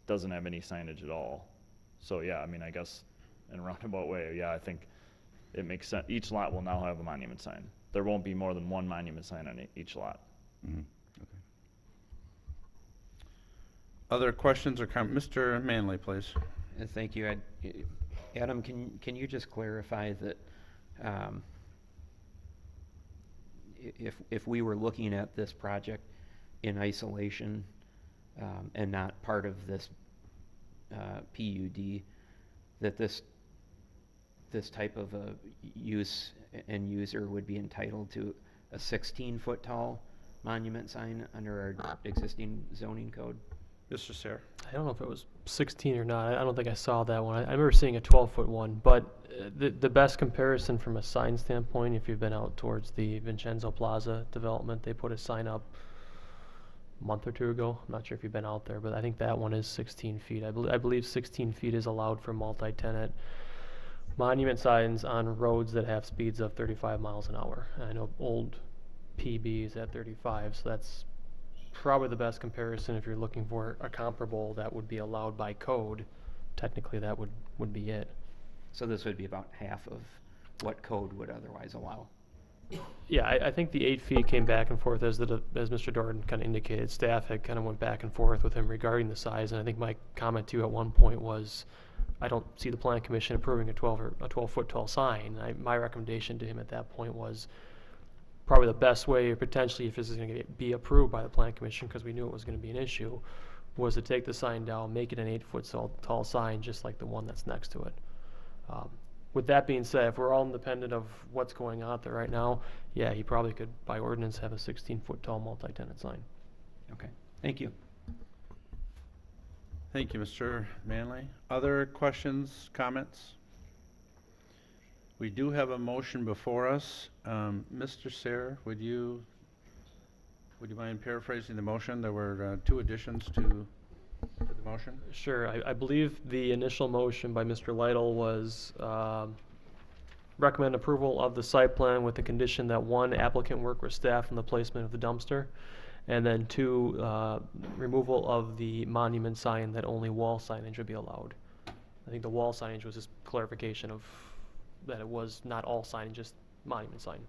doesn't have any signage at all. So yeah, I guess in a roundabout way, yeah, I think it makes sense. Each lot will now have a monument sign. There won't be more than 1 monument sign on each lot. Okay. Other questions or comments? Mr. Manley, please. Thank you. Adam, can you just clarify that if we were looking at this project in isolation and not part of this PUD, that this type of a use and user would be entitled to a 16-foot tall monument sign under our existing zoning code? Mr. Sayre. I don't know if it was 16 or not. I don't think I saw that one. I remember seeing a 12-foot one, but the best comparison from a sign standpoint, if you've been out towards the Vincenzo Plaza development, they put a sign up a month or 2 ago. I'm not sure if you've been out there, but I think that one is 16 feet. I believe 16 feet is allowed for multi-tenant monument signs on roads that have speeds of 35 miles an hour. And I know old PB is at 35, so that's probably the best comparison if you're looking for a comparable that would be allowed by code. Technically, that would be it. So this would be about half of what code would otherwise allow. Yeah, I think the 8 feet came back and forth as Mr. Dorton kind of indicated. Staff had kind of went back and forth with him regarding the size, and I think my comment to you at one point was, I don't see the Plan Commission approving a 12-foot tall sign. My recommendation to him at that point was probably the best way, or potentially if this is going to be approved by the Plan Commission, because we knew it was going to be an issue, was to take the sign down, make it an 8-foot tall sign, just like the one that's next to it. With that being said, if we're all independent of what's going on there right now, yeah, he probably could, by ordinance, have a 16-foot tall multi-tenant sign. Okay, thank you. Thank you, Mr. Manley. Other questions, comments? We do have a motion before us. Mr. Sayre, would you Would you mind paraphrasing the motion? There were two additions to the motion. Sure, I believe the initial motion by Mr. Lytle was recommend approval of the site plan with the condition that one, applicant work with staff on the placement of the dumpster, and then two, removal of the monument sign, that only wall signage would be allowed. I think the wall signage was just clarification of that it was not all signage, just monument sign.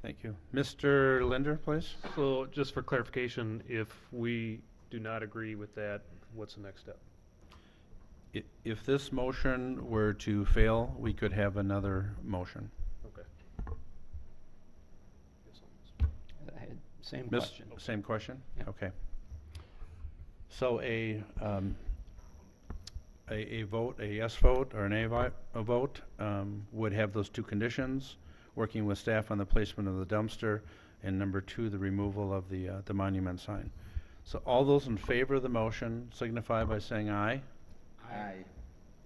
Thank you. Mr. Linder, please. So just for clarification, if we do not agree with that, what's the next step? If this motion were to fail, we could have another motion. Okay. I had Same Miss- question. Same question? Yeah. Okay. So a vote, a yes vote or an a vote would have those two conditions, working with staff on the placement of the dumpster, and number two, the removal of the monument sign. So all those in favor of the motion signify by saying aye. Aye.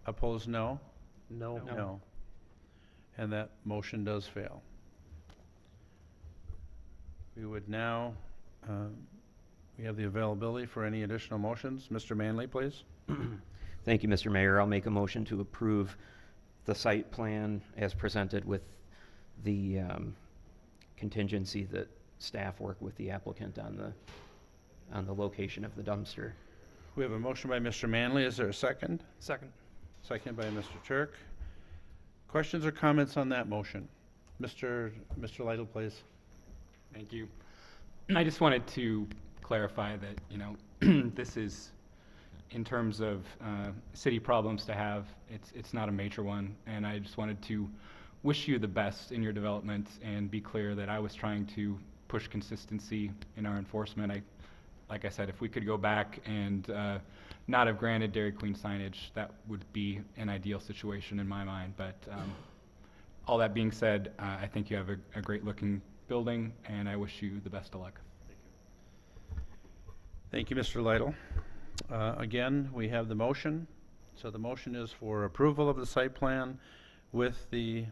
Opposed, no? No. No. And that motion does fail. We would now, we have the availability for any additional motions. Mr. Manley, please. Thank you, Mr. Mayor. I'll make a motion to approve the site plan as presented with the contingency that staff work with the applicant on the location of the dumpster. We have a motion by Mr. Manley. Is there a second? Second. Second by Mr. Turk. Questions or comments on that motion? Mr. Lytle, please. Thank you. I just wanted to clarify that, this is, in terms of city problems to have, it's not a major one, and I just wanted to wish you the best in your development and be clear that I was trying to push consistency in our enforcement. Like I said, if we could go back and not have granted Dairy Queen signage, that would be an ideal situation in my mind. But all that being said, I think you have a great looking building, and I wish you the best of luck. Thank you, Mr. Lytle. Again, we have the motion. So the motion is for approval of the site plan with the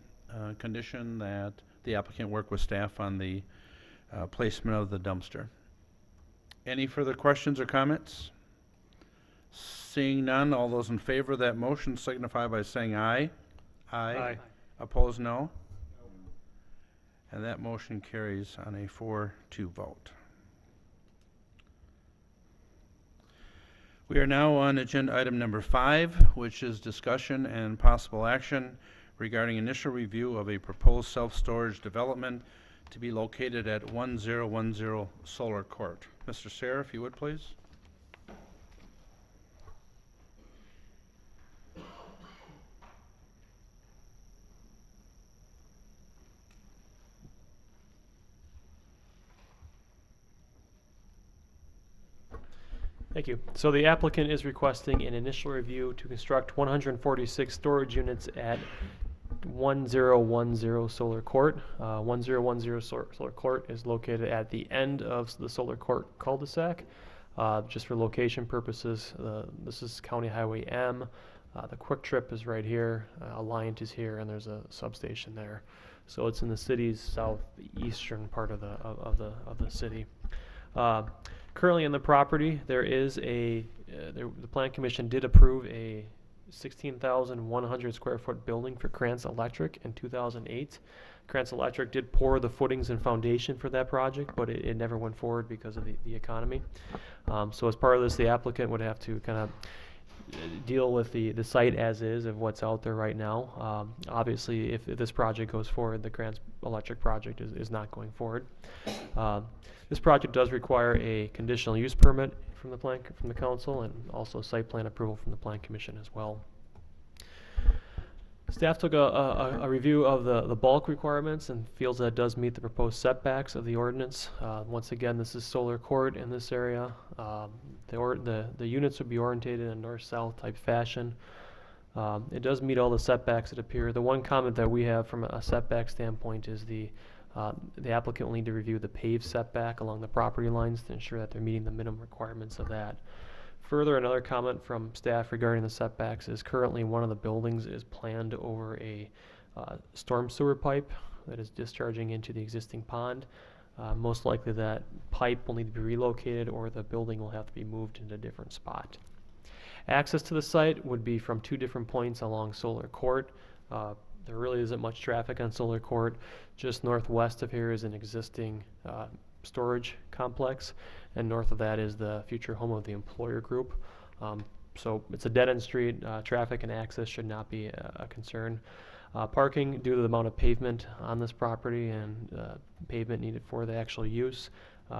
condition that the applicant work with staff on the placement of the dumpster. Any further questions or comments? Seeing none, all those in favor of that motion signify by saying aye. Aye. Opposed, no? And that motion carries on a 4-2 vote. We are now on agenda item number 5, which is discussion and possible action regarding initial review of a proposed self-storage development to be located at 1010 Solar Court. Mr. Sayre, if you would, please. Thank you. So the applicant is requesting an initial review to construct 146 storage units at 1010 Solar Court. 1010 Solar Court is located at the end of the Solar Court cul-de-sac. Just for location purposes, this is County Highway M. The Quick Trip is right here. Alliant is here, and there's a substation there. So it's in the city's southeastern part of the city. Currently in the property, there is the Plan Commission did approve a 16,100 square foot building for Krantz Electric in 2008. Krantz Electric did pour the footings and foundation for that project, but it never went forward because of the economy. So as part of this, the applicant would have to kind of deal with the site as is of what's out there right now. Obviously, if this project goes forward, the Krantz Electric project is not going forward. This project does require a conditional use permit from the council, and also site plan approval from the Plan Commission as well. Staff took a review of the bulk requirements and feels that it does meet the proposed setbacks of the ordinance. Once again, this is Solar Court in this area. The units would be orientated in a north-south type fashion. It does meet all the setbacks, it appears. The one comment that we have from a setback standpoint is the applicant will need to review the paved setback along the property lines to ensure that they're meeting the minimum requirements of that. Further, another comment from staff regarding the setbacks is currently one of the buildings is planned over a storm sewer pipe that is discharging into the existing pond. Most likely that pipe will need to be relocated or the building will have to be moved into a different spot. Access to the site would be from 2 different points along Solar Court. There really isn't much traffic on Solar Court. Just northwest of here is an existing storage complex, and north of that is the future home of the employer group. So it's a dead-end street. Traffic and access should not be a concern. Parking, due to the amount of pavement on this property and pavement needed for the actual use,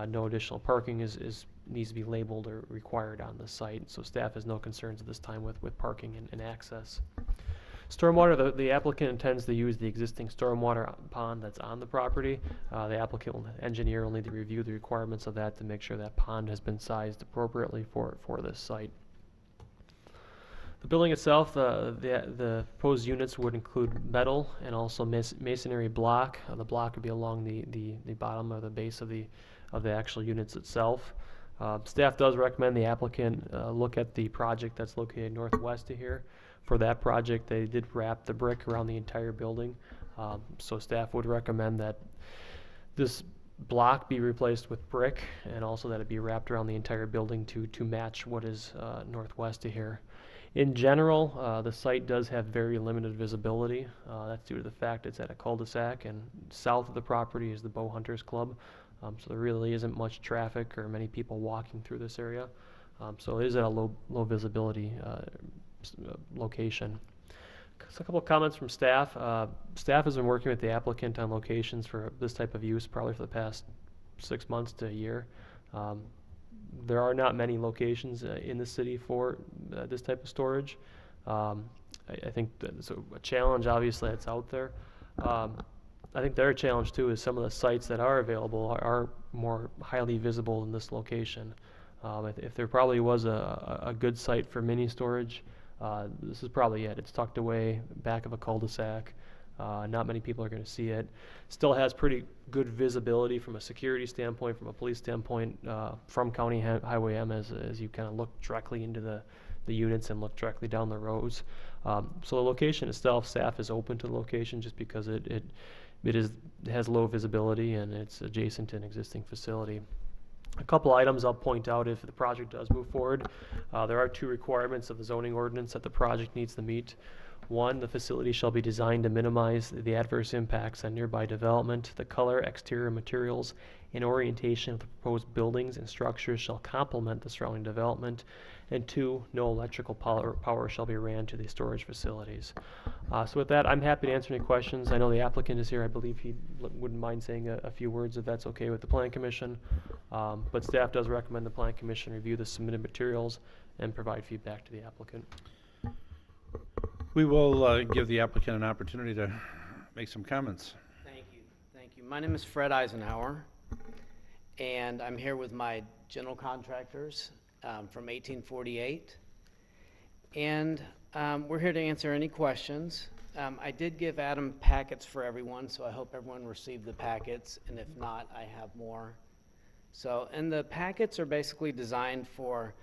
no additional parking needs to be labeled or required on the site. So staff has no concerns at this time with parking and access. Stormwater, the applicant intends to use the existing stormwater pond that's on the property. The engineer will need to review the requirements of that to make sure that pond has been sized appropriately for this site. The building itself, the proposed units would include metal and also masonry block. The block would be along the bottom or the base of the actual units itself. Staff does recommend the applicant look at the project that's located northwest of here. For that project, they did wrap the brick around the entire building. So staff would recommend that this block be replaced with brick and also that it be wrapped around the entire building to match what is northwest of here. In general, the site does have very limited visibility. That's due to the fact it's at a cul-de-sac, and south of the property is the Bow Hunters Club. So there really isn't much traffic or many people walking through this area. So it is at a low visibility location. So a couple of comments from staff. Staff has been working with the applicant on locations for this type of use probably for the past 6 months to a year. There are not many locations in the city for this type of storage. I think that's a challenge, obviously, that's out there. I think their challenge, too, is some of the sites that are available are more highly visible in this location. If there probably was a good site for mini storage, this is probably it. It's tucked away back of a cul-de-sac. Not many people are going to see it. Still has pretty good visibility from a security standpoint, from a police standpoint, from County Highway M as you kind of look directly into the units and look directly down the roads. So the location itself, staff is open to the location just because it has low visibility and it's adjacent to an existing facility. A couple items I'll point out if the project does move forward. There are 2 requirements of the zoning ordinance that the project needs to meet. 1, the facility shall be designed to minimize the adverse impacts on nearby development. The color, exterior materials, and orientation of the proposed buildings and structures shall complement the surrounding development. And 2, no electrical power shall be ran to the storage facilities. So with that, I'm happy to answer any questions. I know the applicant is here. I believe he wouldn't mind saying a few words if that's okay with the Plan Commission. But staff does recommend the Plan Commission review the submitted materials and provide feedback to the applicant. We will give the applicant an opportunity to make some comments. Thank you. Thank you. My name is Fred Eisenhower, and I'm here with my general contractors from 1848. And we're here to answer any questions. I did give Adam packets for everyone, so I hope everyone received the packets, and if not, I have more. So, and the packets are basically designed for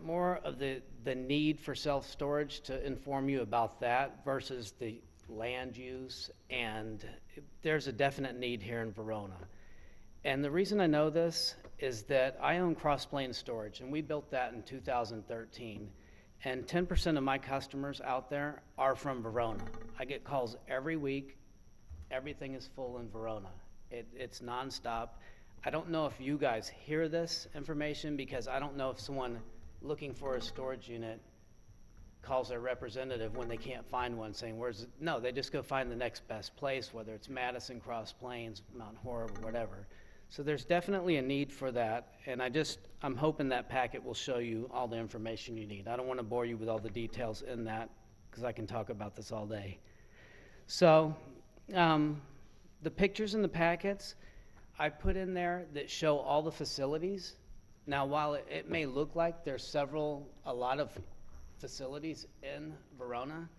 more of the need for self-storage, to inform you about that versus the land use, and there's a definite need here in Verona. And the reason I know this is that I own Cross Plains Storage, and we built that in 2013. And 10% of my customers out there are from Verona. I get calls every week. Everything is full in Verona. It's nonstop. I don't know if you guys hear this information, because I don't know if someone looking for a storage unit calls their representative when they can't find one saying, where's it? No, they just go find the next best place, whether it's Madison, Cross Plains, Mount Horeb, or whatever. So there's definitely a need for that, and I'm hoping that packet will show you all the information you need. I don't want to bore you with all the details in that, because I can talk about this all day. So the pictures in the packets I put in there that show all the facilities. Now, while it may look like there's a lot of facilities in Verona,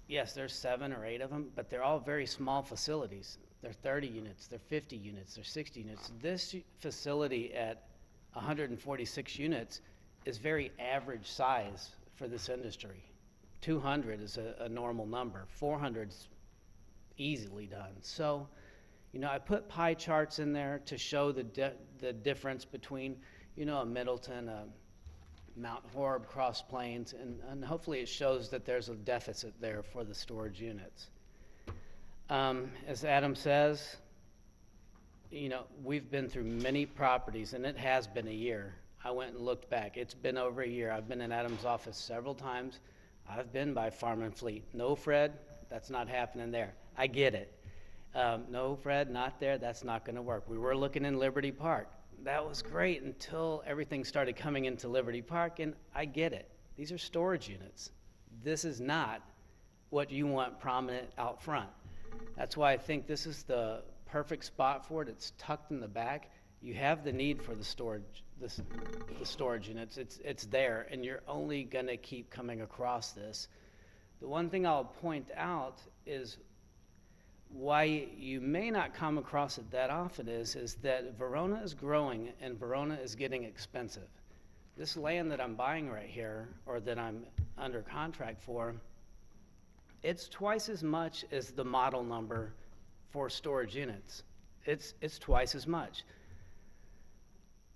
yes, there's 7 or 8 of them, but they're all very small facilities. They're 30 units, they're 50 units, they're 60 units. This facility at 146 units is very average size for this industry. 200 is a normal number. 400's easily done. So, You know, I put pie charts in there to show the difference between, you know, a Middleton, a Mount Horeb, Cross Plains, and hopefully it shows that there's a deficit there for the storage units. As Adam says, you know, we've been through many properties, and it has been a year. I went and looked back. It's been over a year. I've been in Adam's office several times. I've been by Farm and Fleet. No, Fred, that's not happening there. I get it. No, Fred, not there. That's not going to work. We were looking in Liberty Park. That was great until everything started coming into Liberty Park, and I get it. These are storage units. This is not what you want prominent out front. That's why I think this is the perfect spot for it. It's tucked in the back. You have the need for the storage, the storage units. It's there, and you're only going to keep coming across this. The one thing I'll point out is why you may not come across it that often is that Verona is growing and Verona is getting expensive. This land that I'm buying right here, or that I'm under contract for, it's twice as much as the model number for storage units. It's twice as much.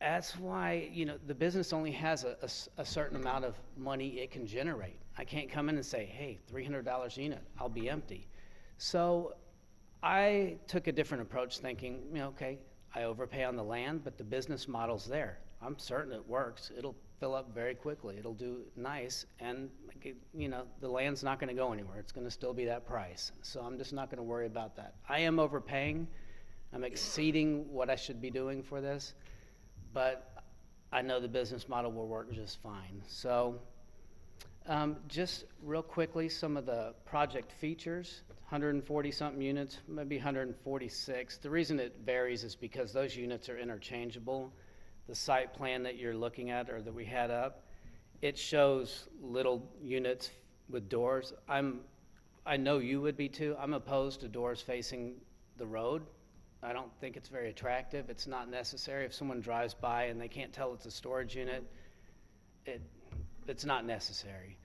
That's why, you know, the business only has a certain amount of money it can generate. I can't come in and say, hey, $300 a unit, I'll be empty. So I took a different approach thinking, you know, okay, I overpay on the land, but the business model's there. I'm certain it works. It'll fill up very quickly. It'll do nice, and, you know, the land's not going to go anywhere. It's going to still be that price. So I'm just not going to worry about that. I am overpaying. I'm exceeding what I should be doing for this, but I know the business model will work just fine. So just real quickly, some of the project features, 140-something units, maybe 146. The reason it varies is because those units are interchangeable. The site plan that you're looking at, or that we had up, it shows little units with doors. I know you would be too. I'm opposed to doors facing the road. I don't think it's very attractive. It's not necessary. If someone drives by and they can't tell it's a storage unit, it's not necessary.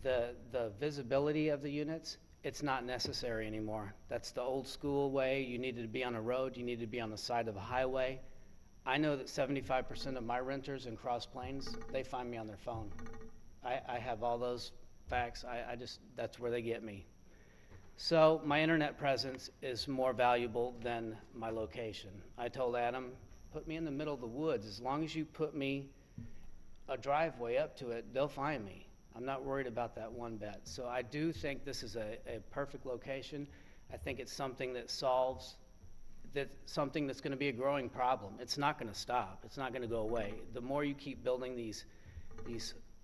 The visibility of the units, it's not necessary anymore. That's the old school way. You needed to be on a road. You needed to be on the side of a highway. I know that 75% of my renters in Cross Plains, they find me on their phone. I have all those facts. That's where they get me. So my internet presence is more valuable than my location. I told Adam, put me in the middle of the woods. As long as you put me a driveway up to it, they'll find me. I'm not worried about that one bit. So I do think this is a perfect location. I think it's something that solves something that's going to be a growing problem. It's not going to stop. It's not going to go away. The more you keep building these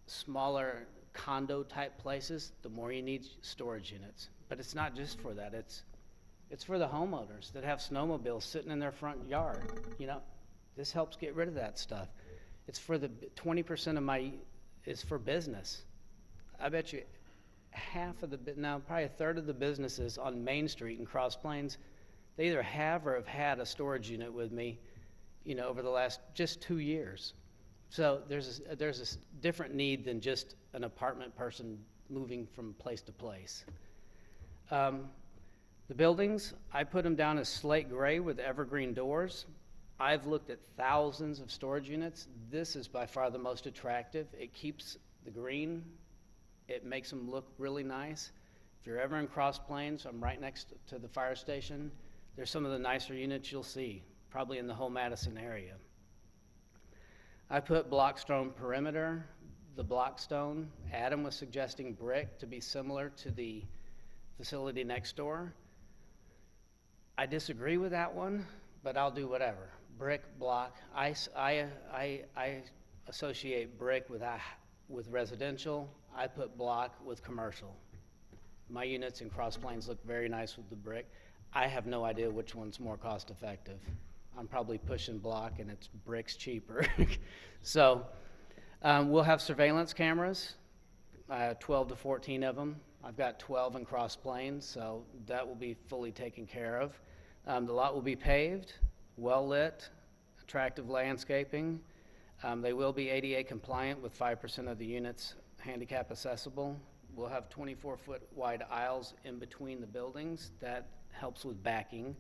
smaller condo type places, the more you need storage units. But it's not just for that. It's for the homeowners that have snowmobiles sitting in their front yard. You know, this helps get rid of that stuff. It's for the 20% is for business. I bet you probably a third of the businesses on Main Street in Cross Plains, they either have or have had a storage unit with me, you know, over the last just 2 years. So there's a different need than just an apartment person moving from place to place. The buildings, I put them down as slate gray with evergreen doors. I've looked at thousands of storage units. This is by far the most attractive. It keeps the green. It makes them look really nice. If you're ever in Cross Plains, I'm right next to the fire station. They're some of the nicer units you'll see, probably in the whole Madison area. I put blockstone perimeter, the blockstone. Adam was suggesting brick to be similar to the facility next door. I disagree with that one, but I'll do whatever. Brick, block. I associate brick with residential. I put block with commercial. My units in Cross Plains look very nice with the brick. I have no idea which one's more cost effective. I'm probably pushing block and it's brick's cheaper. So we'll have surveillance cameras, 12 to 14 of them. I've got 12 in Cross Plains, so that will be fully taken care of. The lot will be paved, well lit, attractive landscaping. They will be ADA compliant with 5% of the units handicap accessible. We'll have 24-foot wide aisles in between the buildings. That helps with backing.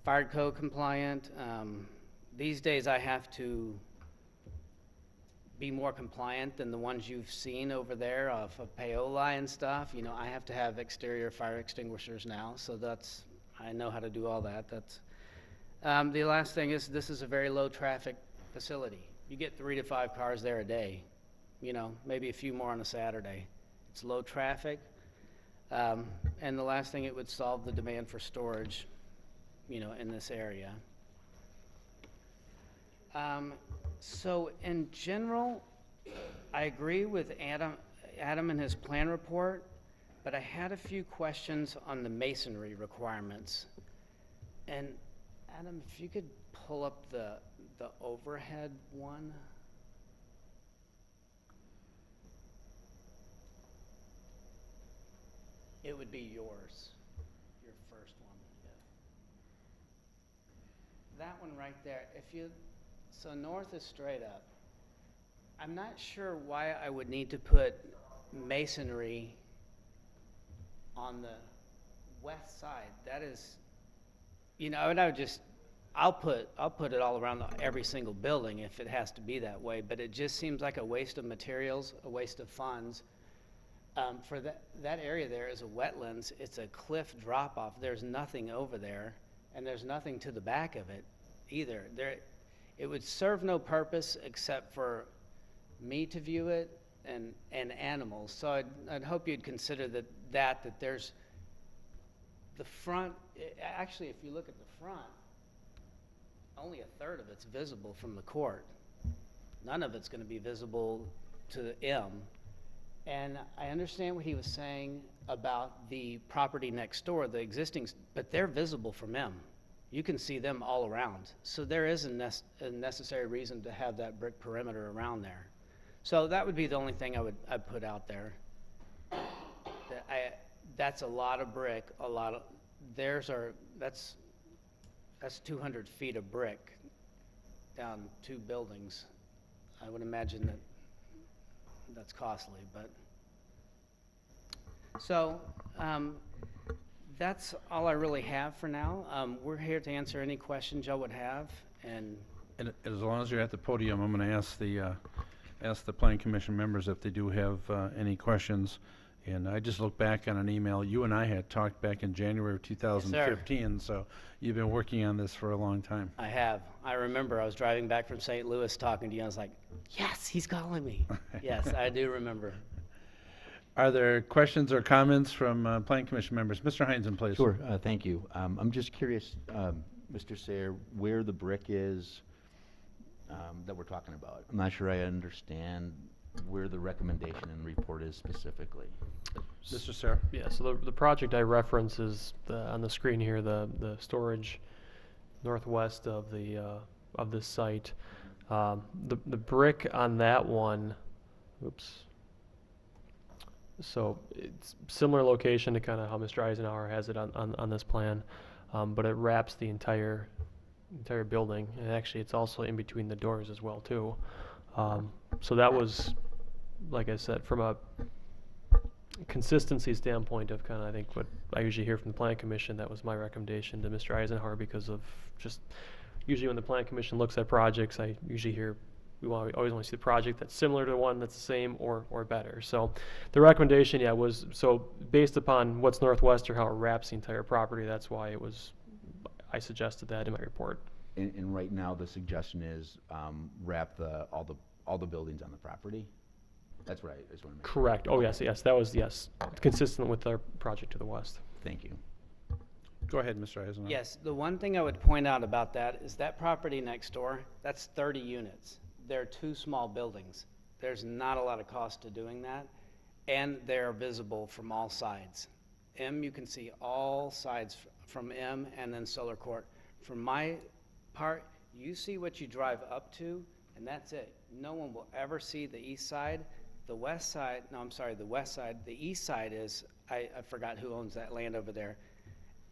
fire code compliant. These days I have to be more compliant than the ones you've seen over there of Paoli and stuff. You know, I have to have exterior fire extinguishers now, so I know how to do all that. The last thing is, this is a very low traffic facility. You get 3 to 5 cars there a day, you know, maybe a few more on a Saturday. It's low traffic. And the last thing, it would solve the demand for storage, you know, in this area. So in general, I agree with Adam in his plan report, but I had a few questions on the masonry requirements. And Adam, if you could pull up the overhead one. It would be yours, your first one. Yeah. That one right there, so north is straight up. I'm not sure why I would need to put masonry on the west side. That is, you know, and I'll put it all around every single building if it has to be that way, but it just seems like a waste of materials, a waste of funds. For that area there is a wetlands. It's a cliff drop off. There's nothing over there, and there's nothing to the back of it either. It would serve no purpose except for me to view it and animals. So I'd hope you'd consider that there's the front. Actually, if you look at the front, only a third of it's visible from the court. None of it's going to be visible to the M. And I understand what he was saying about the property next door, the existing, but they're visible from M. You can see them all around. So there is a necessary reason to have that brick perimeter around there. So that would be the only thing I'd put out there. That's a lot of brick, that's 200 feet of brick down 2 buildings. I would imagine that's costly, but. So that's all I really have for now. We're here to answer any questions y'all would have, and as long as you're at the podium, I'm going to ask the Plan Commission members if they do have any questions. And I just looked back on an email. You and I had talked back in January of 2015, so you've been working on this for a long time. I have. I remember I was driving back from St. Louis talking to you. I was like, yes, he's calling me. Yes, I do remember. Are there questions or comments from Plan Commission members? Mr. Heinzen, please. Sure, thank you. I'm just curious, Mr. Sayer, where the brick is that we're talking about. I'm not sure I understand where the recommendation and report is specifically. Mr. Sayer? Yeah, so the project I reference is on the screen here, the storage northwest of this site. The brick on that one, oops. So it's similar location to kind of how Mr. Eisenhower has it on this plan, but it wraps the entire building, and actually it's also in between the doors as well too. So that was, like I said, from a consistency standpoint of kind of, I think, what I usually hear from the Plan Commission, that was my recommendation to Mr. Eisenhower, because of just usually when the Plan Commission looks at projects, I usually hear we always want to see the project that's similar to one that's the same or better. So the recommendation, yeah, was so based upon what's northwest or how it wraps the entire property. That's why I suggested that in my report. And right now the suggestion is wrap all the buildings on the property. That's right. I just want to make sure. Correct. Oh yes, that was consistent with our project to the west. Thank you. Go ahead, Mr. Eisenhower. Yes, the one thing I would point out about that is that property next door, that's 30 units. They're 2 small buildings. There's not a lot of cost to doing that, and they're visible from all sides. M, you can see all sides from M and then Solar Court. From my part, you see what you drive up to, and that's it. No one will ever see the east side. The west side, no, I'm sorry, the west side. The east side is, I forgot who owns that land over there.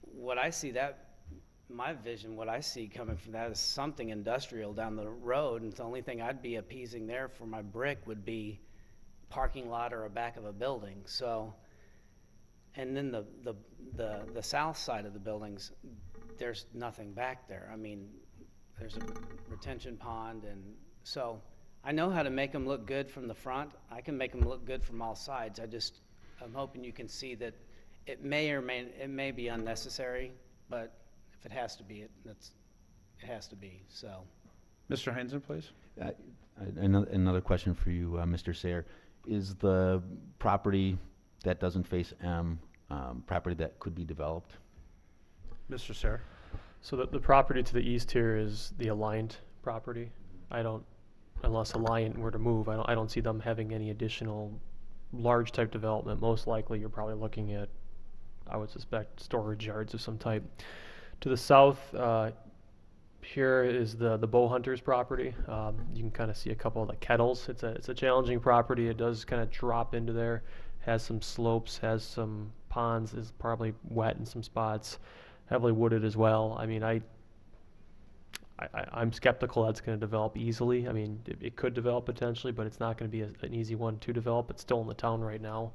What I see my vision, what I see coming from that is something industrial down the road, and the only thing I'd be appeasing there for my brick would be parking lot or a back of a building. So, and then the south side of the buildings, there's nothing back there. I mean, there's a retention pond, and so I know how to make them look good from the front. I can make them look good from all sides. I'm hoping you can see that it may be unnecessary, but if it has to be, it has to be, so. Mr. Heinzen, please. Another question for you, Mr. Sayer. Is the property that doesn't face M, property that could be developed? Mr. Sayer. So the property to the east here is the Alliant property. Unless Alliant were to move, I don't see them having any additional large type development. Most likely, you're probably looking at, I would suspect, storage yards of some type. To the south, here is the Bow Hunters property. You can kind of see a couple of the kettles. It's a challenging property. It does kind of drop into there, has some slopes, has some ponds, is probably wet in some spots, heavily wooded as well. I mean, I'm skeptical that's going to develop easily. I mean, it could develop potentially, but it's not going to be an easy one to develop. It's still in the town right now.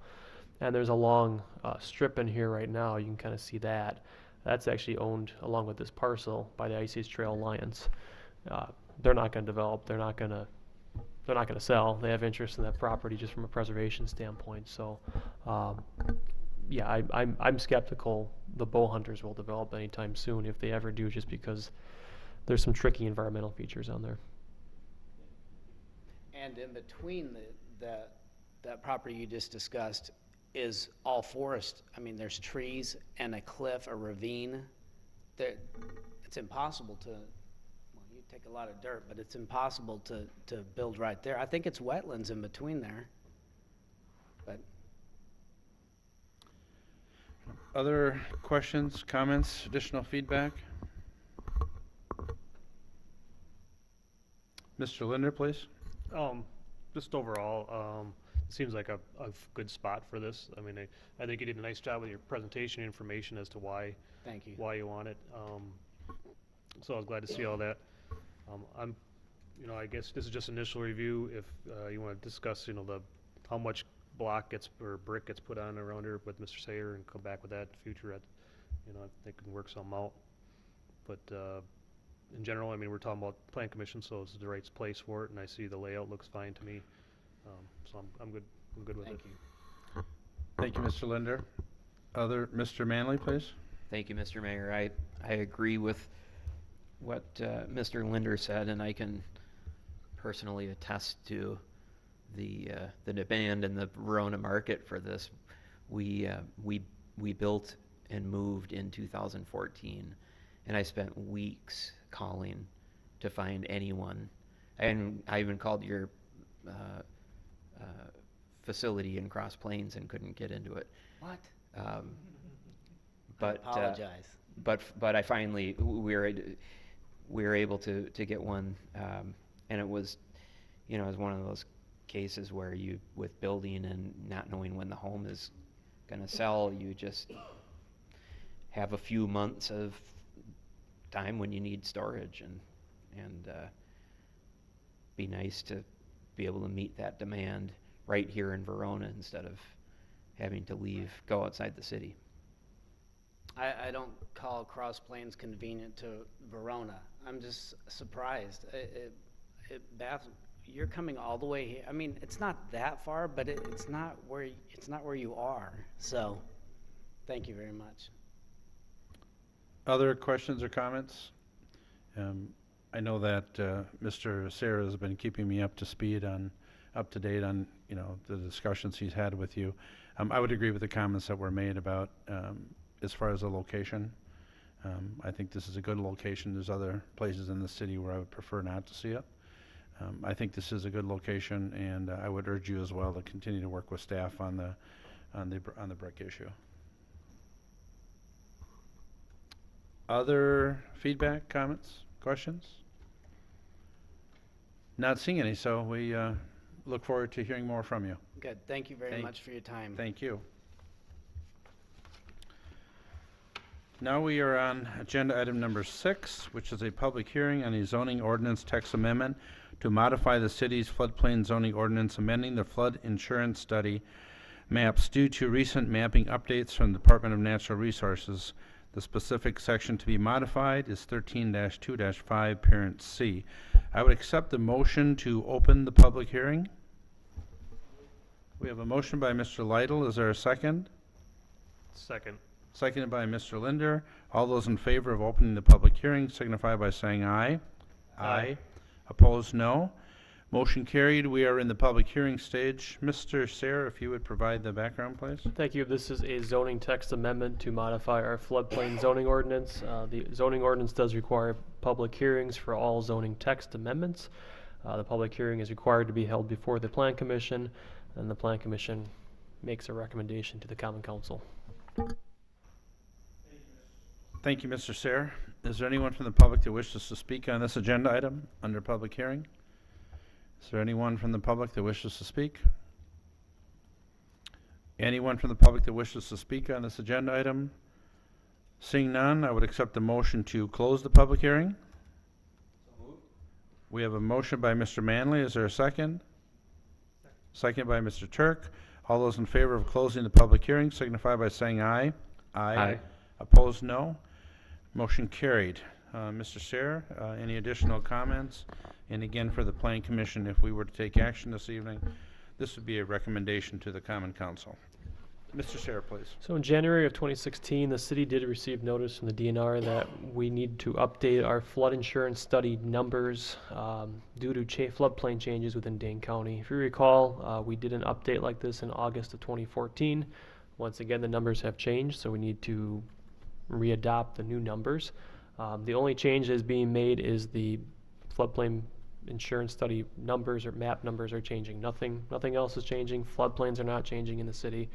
And there's a long strip in here right now. You can kind of see that. That's actually owned, along with this parcel, by the Ice Age Trail Alliance. They're not going to develop. They're not going to sell. They have interest in that property just from a preservation standpoint. So, yeah, I'm skeptical the Bow Hunters will develop anytime soon, if they ever do, just because there's some tricky environmental features on there. And in between that property you just discussed is all forest. I mean, there's trees and a cliff, a ravine. It's impossible to, well, you take a lot of dirt, but it's impossible to build right there. I think it's wetlands in between there. But Other questions, comments, additional feedback? Mr. Linder, please. Just overall, it seems like a good spot for this. I mean, I think you did a nice job with your presentation information as to why thank you. you want it. So I was glad to see all that. I guess this is just initial review. If you want to discuss, how much block or brick gets put on around here with Mr. Sayer and come back with that in the future, I think we can work something out. But in general, I mean, we're talking about plan commission, so it's the right place for it, and I see the layout looks fine to me. So I'm good. I'm good with it. Thank you. Thank you, Mr. Linder. Mr. Manley, please. Thank you, Mr. Mayor. I agree with what Mr. Linder said, and I can personally attest to the demand in the Verona market for this. We built and moved in 2014, and I spent weeks calling to find anyone, and I even called your facility in Cross Plains and couldn't get into it. What? But I apologize. But I finally we were able to get one, and it was one of those cases where you, with building and not knowing when the home is going to sell, you just have a few months of time when you need storage, and be nice to be able to meet that demand right here in Verona instead of having to go outside the city. I don't call Cross Plains convenient to Verona. I'm just surprised. You're coming all the way here. I mean, it's not that far, but it's not where you are. So, thank you very much. Other questions or comments? I know that Mr. Sayer has been keeping me up to date on the discussions he's had with you. I would agree with the comments that were made about as far as the location. I think this is a good location. There's other places in the city where I would prefer not to see it. I think this is a good location, and I would urge you as well to continue to work with staff on the brick issue. Other feedback, comments, questions? Not seeing any, so we look forward to hearing more from you. Good. Thank you very much for your time. Thank you. Now we are on agenda item number 6, which is a public hearing on a zoning ordinance text amendment to modify the city's floodplain zoning ordinance, amending the flood insurance study maps due to recent mapping updates from the Department of Natural Resources. The specific section to be modified is 13-2-5, parent C. I would accept the motion to open the public hearing. We have a motion by Mr. Lytle. Is there a second? Second. Seconded by Mr. Linder. All those in favor of opening the public hearing signify by saying aye. Aye. Opposed, no. Motion carried. We are in the public hearing stage. Mr. Sayre, if you would provide the background, please. Thank you. This is a zoning text amendment to modify our floodplain zoning ordinance. The zoning ordinance does require public hearings for all zoning text amendments. The public hearing is required to be held before the Plan Commission, and the Plan Commission makes a recommendation to the Common Council. Thank you, Mr. Sayre. Is there anyone from the public that wishes to speak on this agenda item under public hearing? Is there anyone from the public that wishes to speak? Anyone from the public that wishes to speak on this agenda item? Seeing none, I would accept the motion to close the public hearing. We have a motion by Mr. Manley. Is there a second? Second by Mr. Turk. All those in favor of closing the public hearing signify by saying aye. Aye. Opposed, no. Motion carried. Mr. Sayre, any additional comments? And again, for the Plan Commission, if we were to take action this evening, this would be a recommendation to the Common Council. Mr. Sayre, please. So in January of 2016, the city did receive notice from the DNR that we need to update our flood insurance study numbers due to floodplain changes within Dane County. If you recall, we did an update like this in August of 2014. Once again, the numbers have changed, so we need to readopt the new numbers. The only change that is being made is the floodplain insurance study numbers or map numbers are changing. Nothing else is changing. Floodplains are not changing in the city.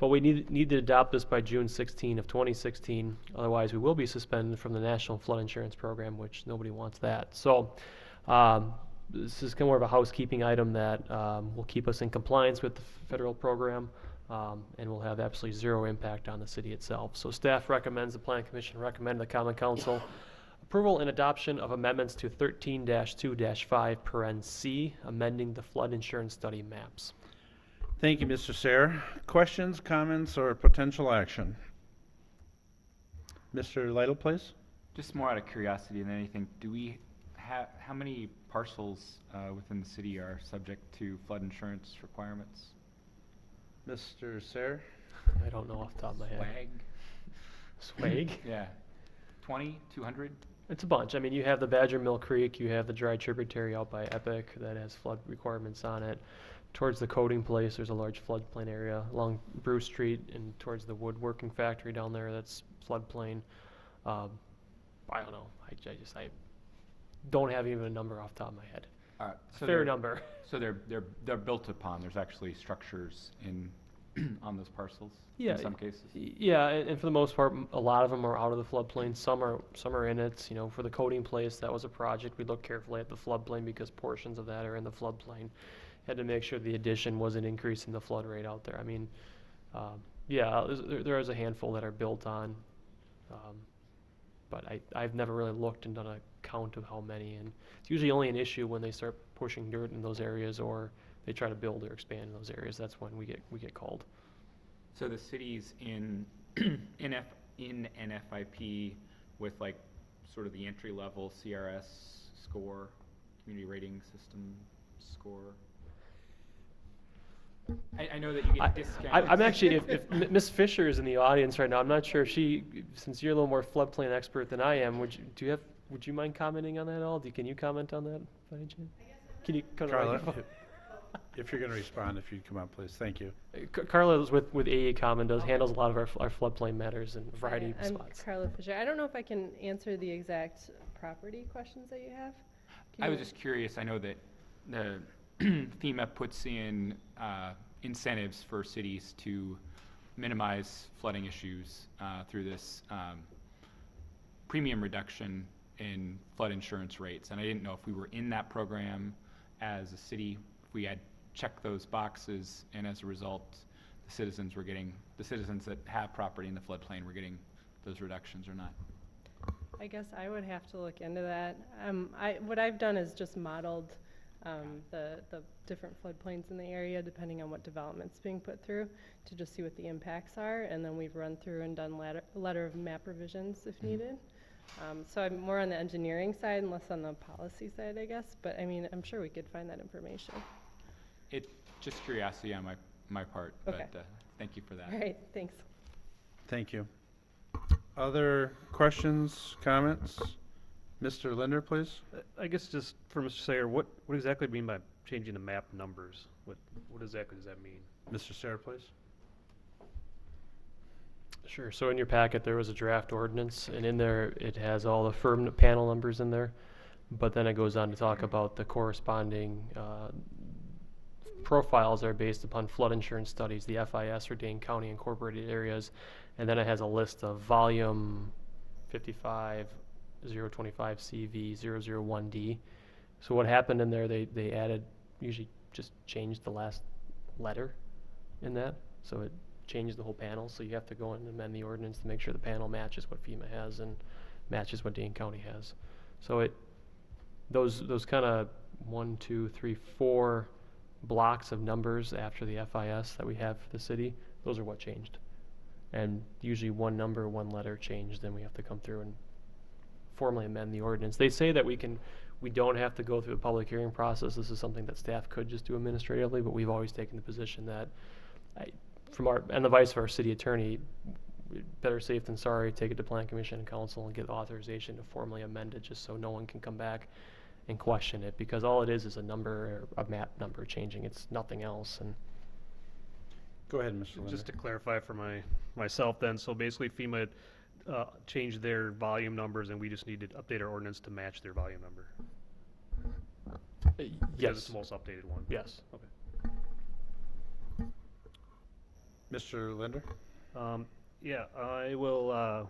But we need to adopt this by June 16 of 2016. Otherwise, we will be suspended from the National Flood Insurance Program, which nobody wants that. So this is kind of more of a housekeeping item that will keep us in compliance with the federal program and will have absolutely zero impact on the city itself. So staff recommends, the Plan Commission recommend the Common Council approval and adoption of amendments to 13-2-5, paren C, amending the flood insurance study maps. Thank you, Mr. Sayre. Questions, comments, or potential action? Mr. Lytle, please. Just more out of curiosity than anything, do we have, how many parcels within the city are subject to flood insurance requirements? Mr. Sayre? I don't know off the top of my head. Swag? Swag? Yeah. 20, 200? It's a bunch. I mean, you have the Badger Mill Creek, you have the dry tributary out by Epic that has flood requirements on it. Towards the coating place, there's a large floodplain area along Bruce Street and towards the woodworking factory down there, that's floodplain. I don't know. I don't have even a number off the top of my head. So Fair number. So they're built upon. There's actually structures in on those parcels. Yeah, In some cases. Yeah, and for the most part, a lot of them are out of the floodplain. Some are in it. You know, for the coating place, that was a project. We looked carefully at the floodplain because portions of that are in the floodplain. Had to make sure the addition wasn't increasing the flood rate out there. I mean, yeah, there is a handful that are built on, but I've never really looked and done a count of how many. And it's usually only an issue when they start pushing dirt in those areas or they try to build or expand in those areas. That's when we get called. So the city's in NFIP with like sort of the entry level CRS score, community rating system score. I know that you get discounted. I'm actually, if Ms. Fisher is in the audience right now, I'm not sure if since you're a little more floodplain expert than I am, would you mind commenting on that at all? Can you comment on that by any chance? Can you come to the Carla, microphone? if you're going to respond, if you'd come up, please. Thank you. Carla is with AECom and handles a lot of our floodplain matters in a variety of I'm spots. Carla Fisher. I don't know if I can answer the exact property questions that you have. I was just curious. I know that the FEMA puts in incentives for cities to minimize flooding issues through this premium reduction in flood insurance rates. And I didn't know if we were in that program as a city, if we had checked those boxes, and as a result, the citizens that have property in the floodplain were getting those reductions or not. I guess I would have to look into that. What I've done is just modeled the different floodplains in the area, depending on what development's being put through, to just see what the impacts are, and then we've run through and done letter of map revisions if needed. So I'm more on the engineering side and less on the policy side, I guess, but I mean, I'm sure we could find that information. Just curiosity on my part, Okay. but thank you for that. All right, thanks. Thank you. Other questions, comments? Mr. Linder, please. I guess just for Mr. Sayer, what exactly do you mean by changing the map numbers? What exactly does that mean? Mr. Sarah, please. Sure, so in your packet, there was a draft ordinance, and in there, it has all the firm panel numbers in there, but then it goes on to talk about the corresponding profiles are based upon flood insurance studies, the FIS or Dane County incorporated areas, and then it has a list of volume 55025 CV 001D. So what happened in there, they added, usually just changed the last letter in that, so it changed the whole panel, so you have to go in and amend the ordinance to make sure the panel matches what FEMA has and matches what Dane County has. So those kind of 1, 2, 3, 4 blocks of numbers after the FIS that we have for the city, those are what changed. And usually one number, one letter changed, then we have to come through and formally amend the ordinance. They say that we don't have to go through a public hearing process. This is something that staff could just do administratively, but we've always taken the position that and the advice of our city attorney, better safe than sorry, take it to Plan Commission and Council and get authorization to formally amend it, just so no one can come back and question it, because all it is a number, a map number changing. It's nothing else. And Go ahead, Mr. Linder. Just to clarify for myself then, so basically FEMA changed their volume numbers and we just need to update our ordinance to match their volume number? Because yes. it's the most updated one? Yes. Okay. Mr. Linder? Yeah, I will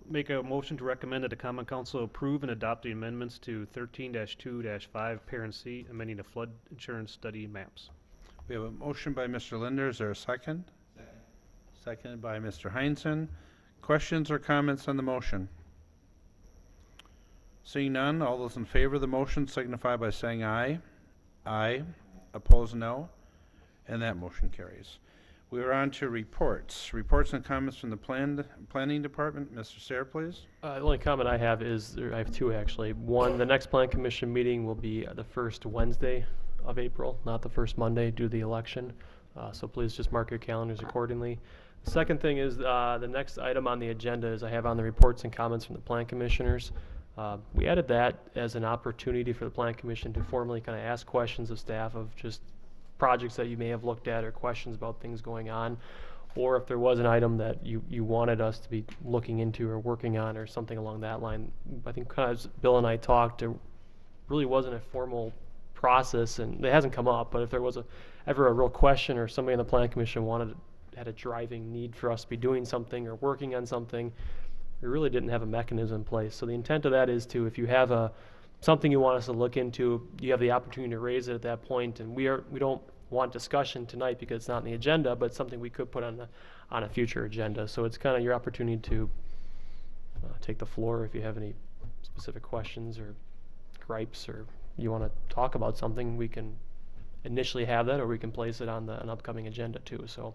make a motion to recommend that the Common Council approve and adopt the amendments to 13-2-5 Parent C, amending the flood insurance study maps. We have a motion by Mr. Linder. Is there a second? Second. Seconded by Mr. Heinzen. Questions or comments on the motion? Seeing none, all those in favor of the motion signify by saying aye. Aye. Opposed, no. And that motion carries. We are on to reports. Reports and comments from the planning department. Mr. Sayre, please. The only comment I have is, I have two actually. One, the next Plan Commission meeting will be the first Wednesday of April, not the first Monday due to the election. So please just mark your calendars accordingly. The second thing is the next item on the agenda is I have on the reports and comments from the Plan Commissioners. We added that as an opportunity for the Plan Commission to formally kind of ask questions of staff of just projects that you may have looked at or questions about things going on, or if there was an item that you wanted us to be looking into or working on or something along that line. I think kind of as Bill and I talked, there really wasn't a formal process, and it hasn't come up, but if there was ever a real question or somebody in the Plan Commission had a driving need for us to be doing something or working on something, we really didn't have a mechanism in place. So the intent of that is to, if you have something you want us to look into, you have the opportunity to raise it at that point, and we don't want discussion tonight because it's not on the agenda, but something we could put on a future agenda. So it's kind of your opportunity to take the floor if you have any specific questions or gripes, or you want to talk about something. We can initially have that, or we can place it on an upcoming agenda too. So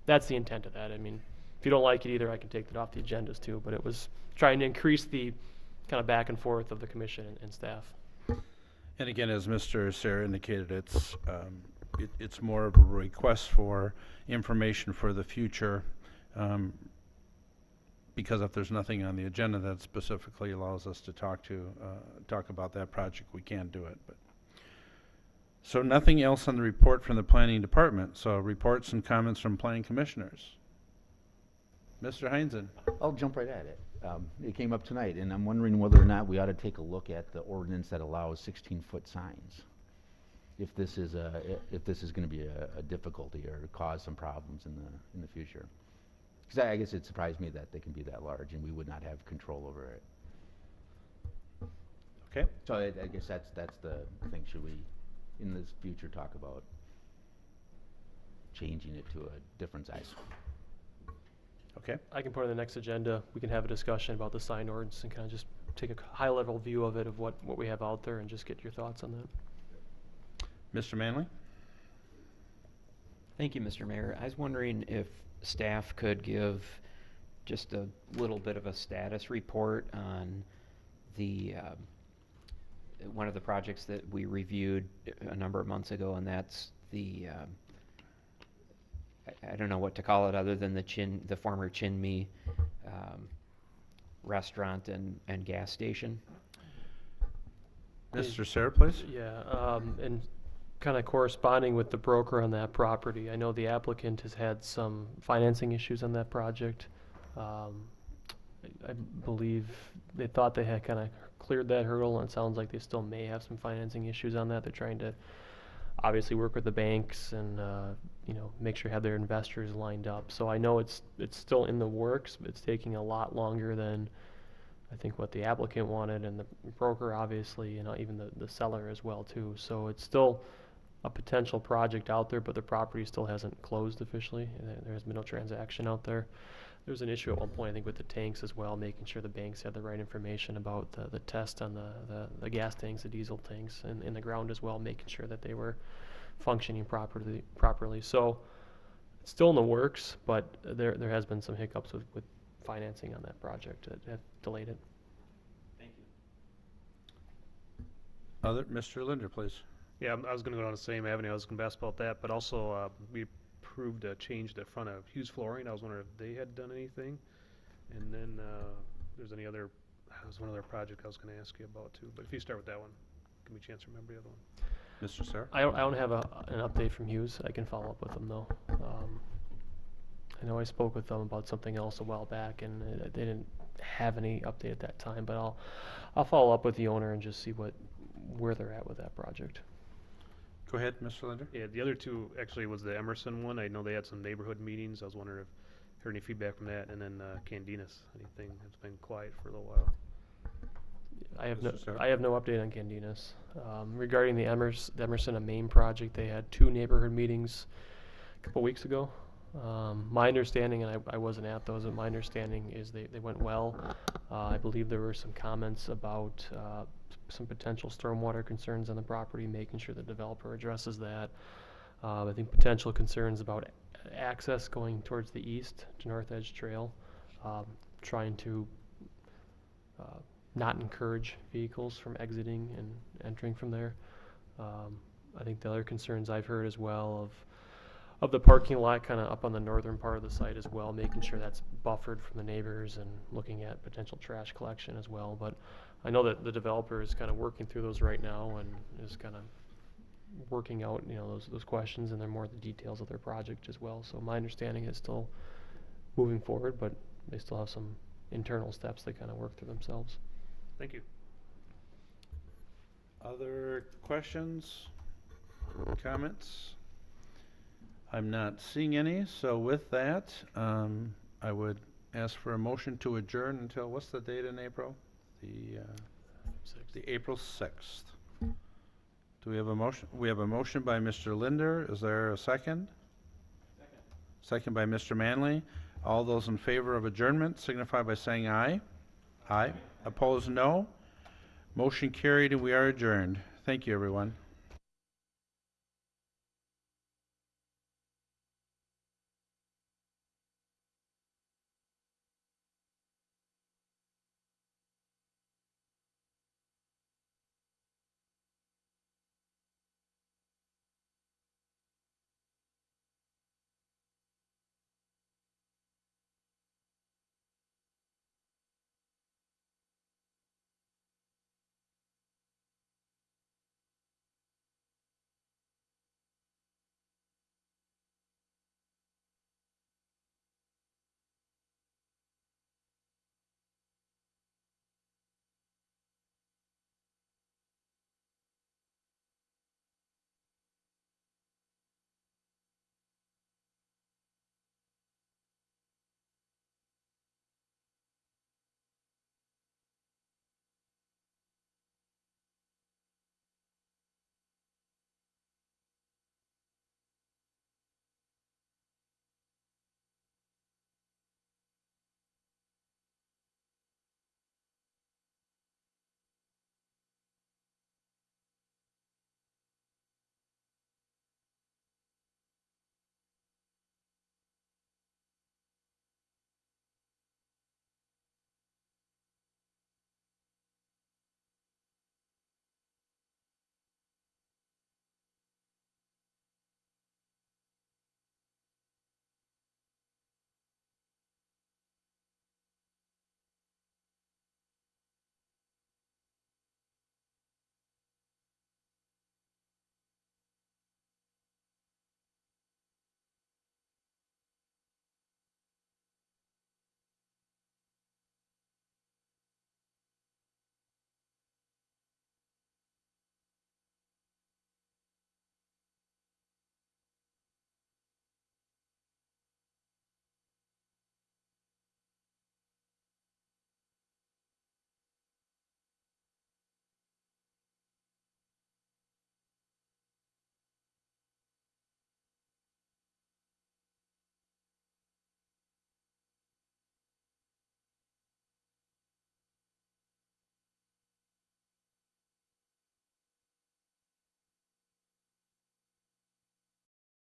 that's the intent of that. I mean, if you don't like it either, I can take that off the agendas too, but it was trying to increase the kind of back and forth of the commission and staff. And again, as Mr. Sayre indicated, it's more of a request for information for the future, because if there's nothing on the agenda that specifically allows us to talk about that project, we can't do it. But so nothing else on the report from the planning department. So reports and comments from planning commissioners. Mr. Heinzen. I'll jump right at it. It came up tonight, and I'm wondering whether or not we ought to take a look at the ordinance that allows 16-foot signs. If this is going to be a difficulty or cause some problems in the future. Because I guess it surprised me that they can be that large and we would not have control over it. Okay. So I guess that's the thing. Should we, in this future, talk about changing it to a different size? Okay. I can put on the next agenda. We can have a discussion about the sign ordinance and kind of just take a high-level view of it, of what we have out there, and just get your thoughts on that. Mr. Manley? Thank you, Mr. Mayor. I was wondering if staff could give just a little bit of a status report on the, one of the projects that we reviewed a number of months ago, and that's the, I don't know what to call it other than the former Chinme restaurant and gas station. Mr. Sarah, please? Yeah, and kind of corresponding with the broker on that property, I know the applicant has had some financing issues on that project. I believe they thought they had kind of cleared that hurdle, and it sounds like they still may have some financing issues on that. They're trying to obviously work with the banks and, you know, make sure they have their investors lined up. So I know it's still in the works, but it's taking a lot longer than I think what the applicant wanted, and the broker obviously, you know, even the seller as well too. So it's still a potential project out there, but the property still hasn't closed officially. There has been no transaction out there. There was an issue at one point, I think, with the tanks as well, making sure the banks had the right information about the test on the gas tanks, the diesel tanks, and in the ground as well, making sure that they were functioning properly. So it's still in the works, but there has been some hiccups with financing on that project that have delayed it. Thank you. Mr. Linder, please. Yeah, I was gonna go down the same avenue. I was gonna ask about that, but also, we approved a change to the front of Hughes Flooring. I was wondering if they had done anything. And then, there's any other, there was one other project I was gonna ask you about too, but if you start with that one, give me a chance to remember the other one. Mr. Sarah? I don't have an update from Hughes. I can follow up with them though. I know I spoke with them about something else a while back, and they didn't have any update at that time, but I'll follow up with the owner and just see where they're at with that project. Go ahead, Mr. Linder. Yeah, the other two actually was the Emerson one. I know they had some neighborhood meetings. I was wondering if heard any feedback from that. And then Candinas, anything? It's been quiet for a little while. I have Mr. Sarah? I have no update on Candinas. Regarding the Emerson and Main project, they had 2 neighborhood meetings a couple weeks ago. My understanding, and I wasn't at those, but my understanding is they went well. I believe there were some comments about some potential stormwater concerns on the property, making sure the developer addresses that. I think potential concerns about access going towards the east to North Edge Trail, trying to not encourage vehicles from exiting and entering from there. I think the other concerns I've heard as well of the parking lot kind of up on the northern part of the site as well, making sure that's buffered from the neighbors and looking at potential trash collection as well. But I know that the developer is kind of working through those right now and is kind of working out, you know, those questions, and they're more the details of their project as well. So my understanding is still moving forward, but they still have some internal steps they kind of work through themselves. Thank you. Other questions, comments? I'm not seeing any, so with that, I would ask for a motion to adjourn until, what's the date in April? The April 6th. Do we have a motion? We have a motion by Mr. Linder. Is there a second? Second. Second by Mr. Manley. All those in favor of adjournment signify by saying aye. Aye. Opposed, no. Motion carried, and we are adjourned. Thank you, everyone.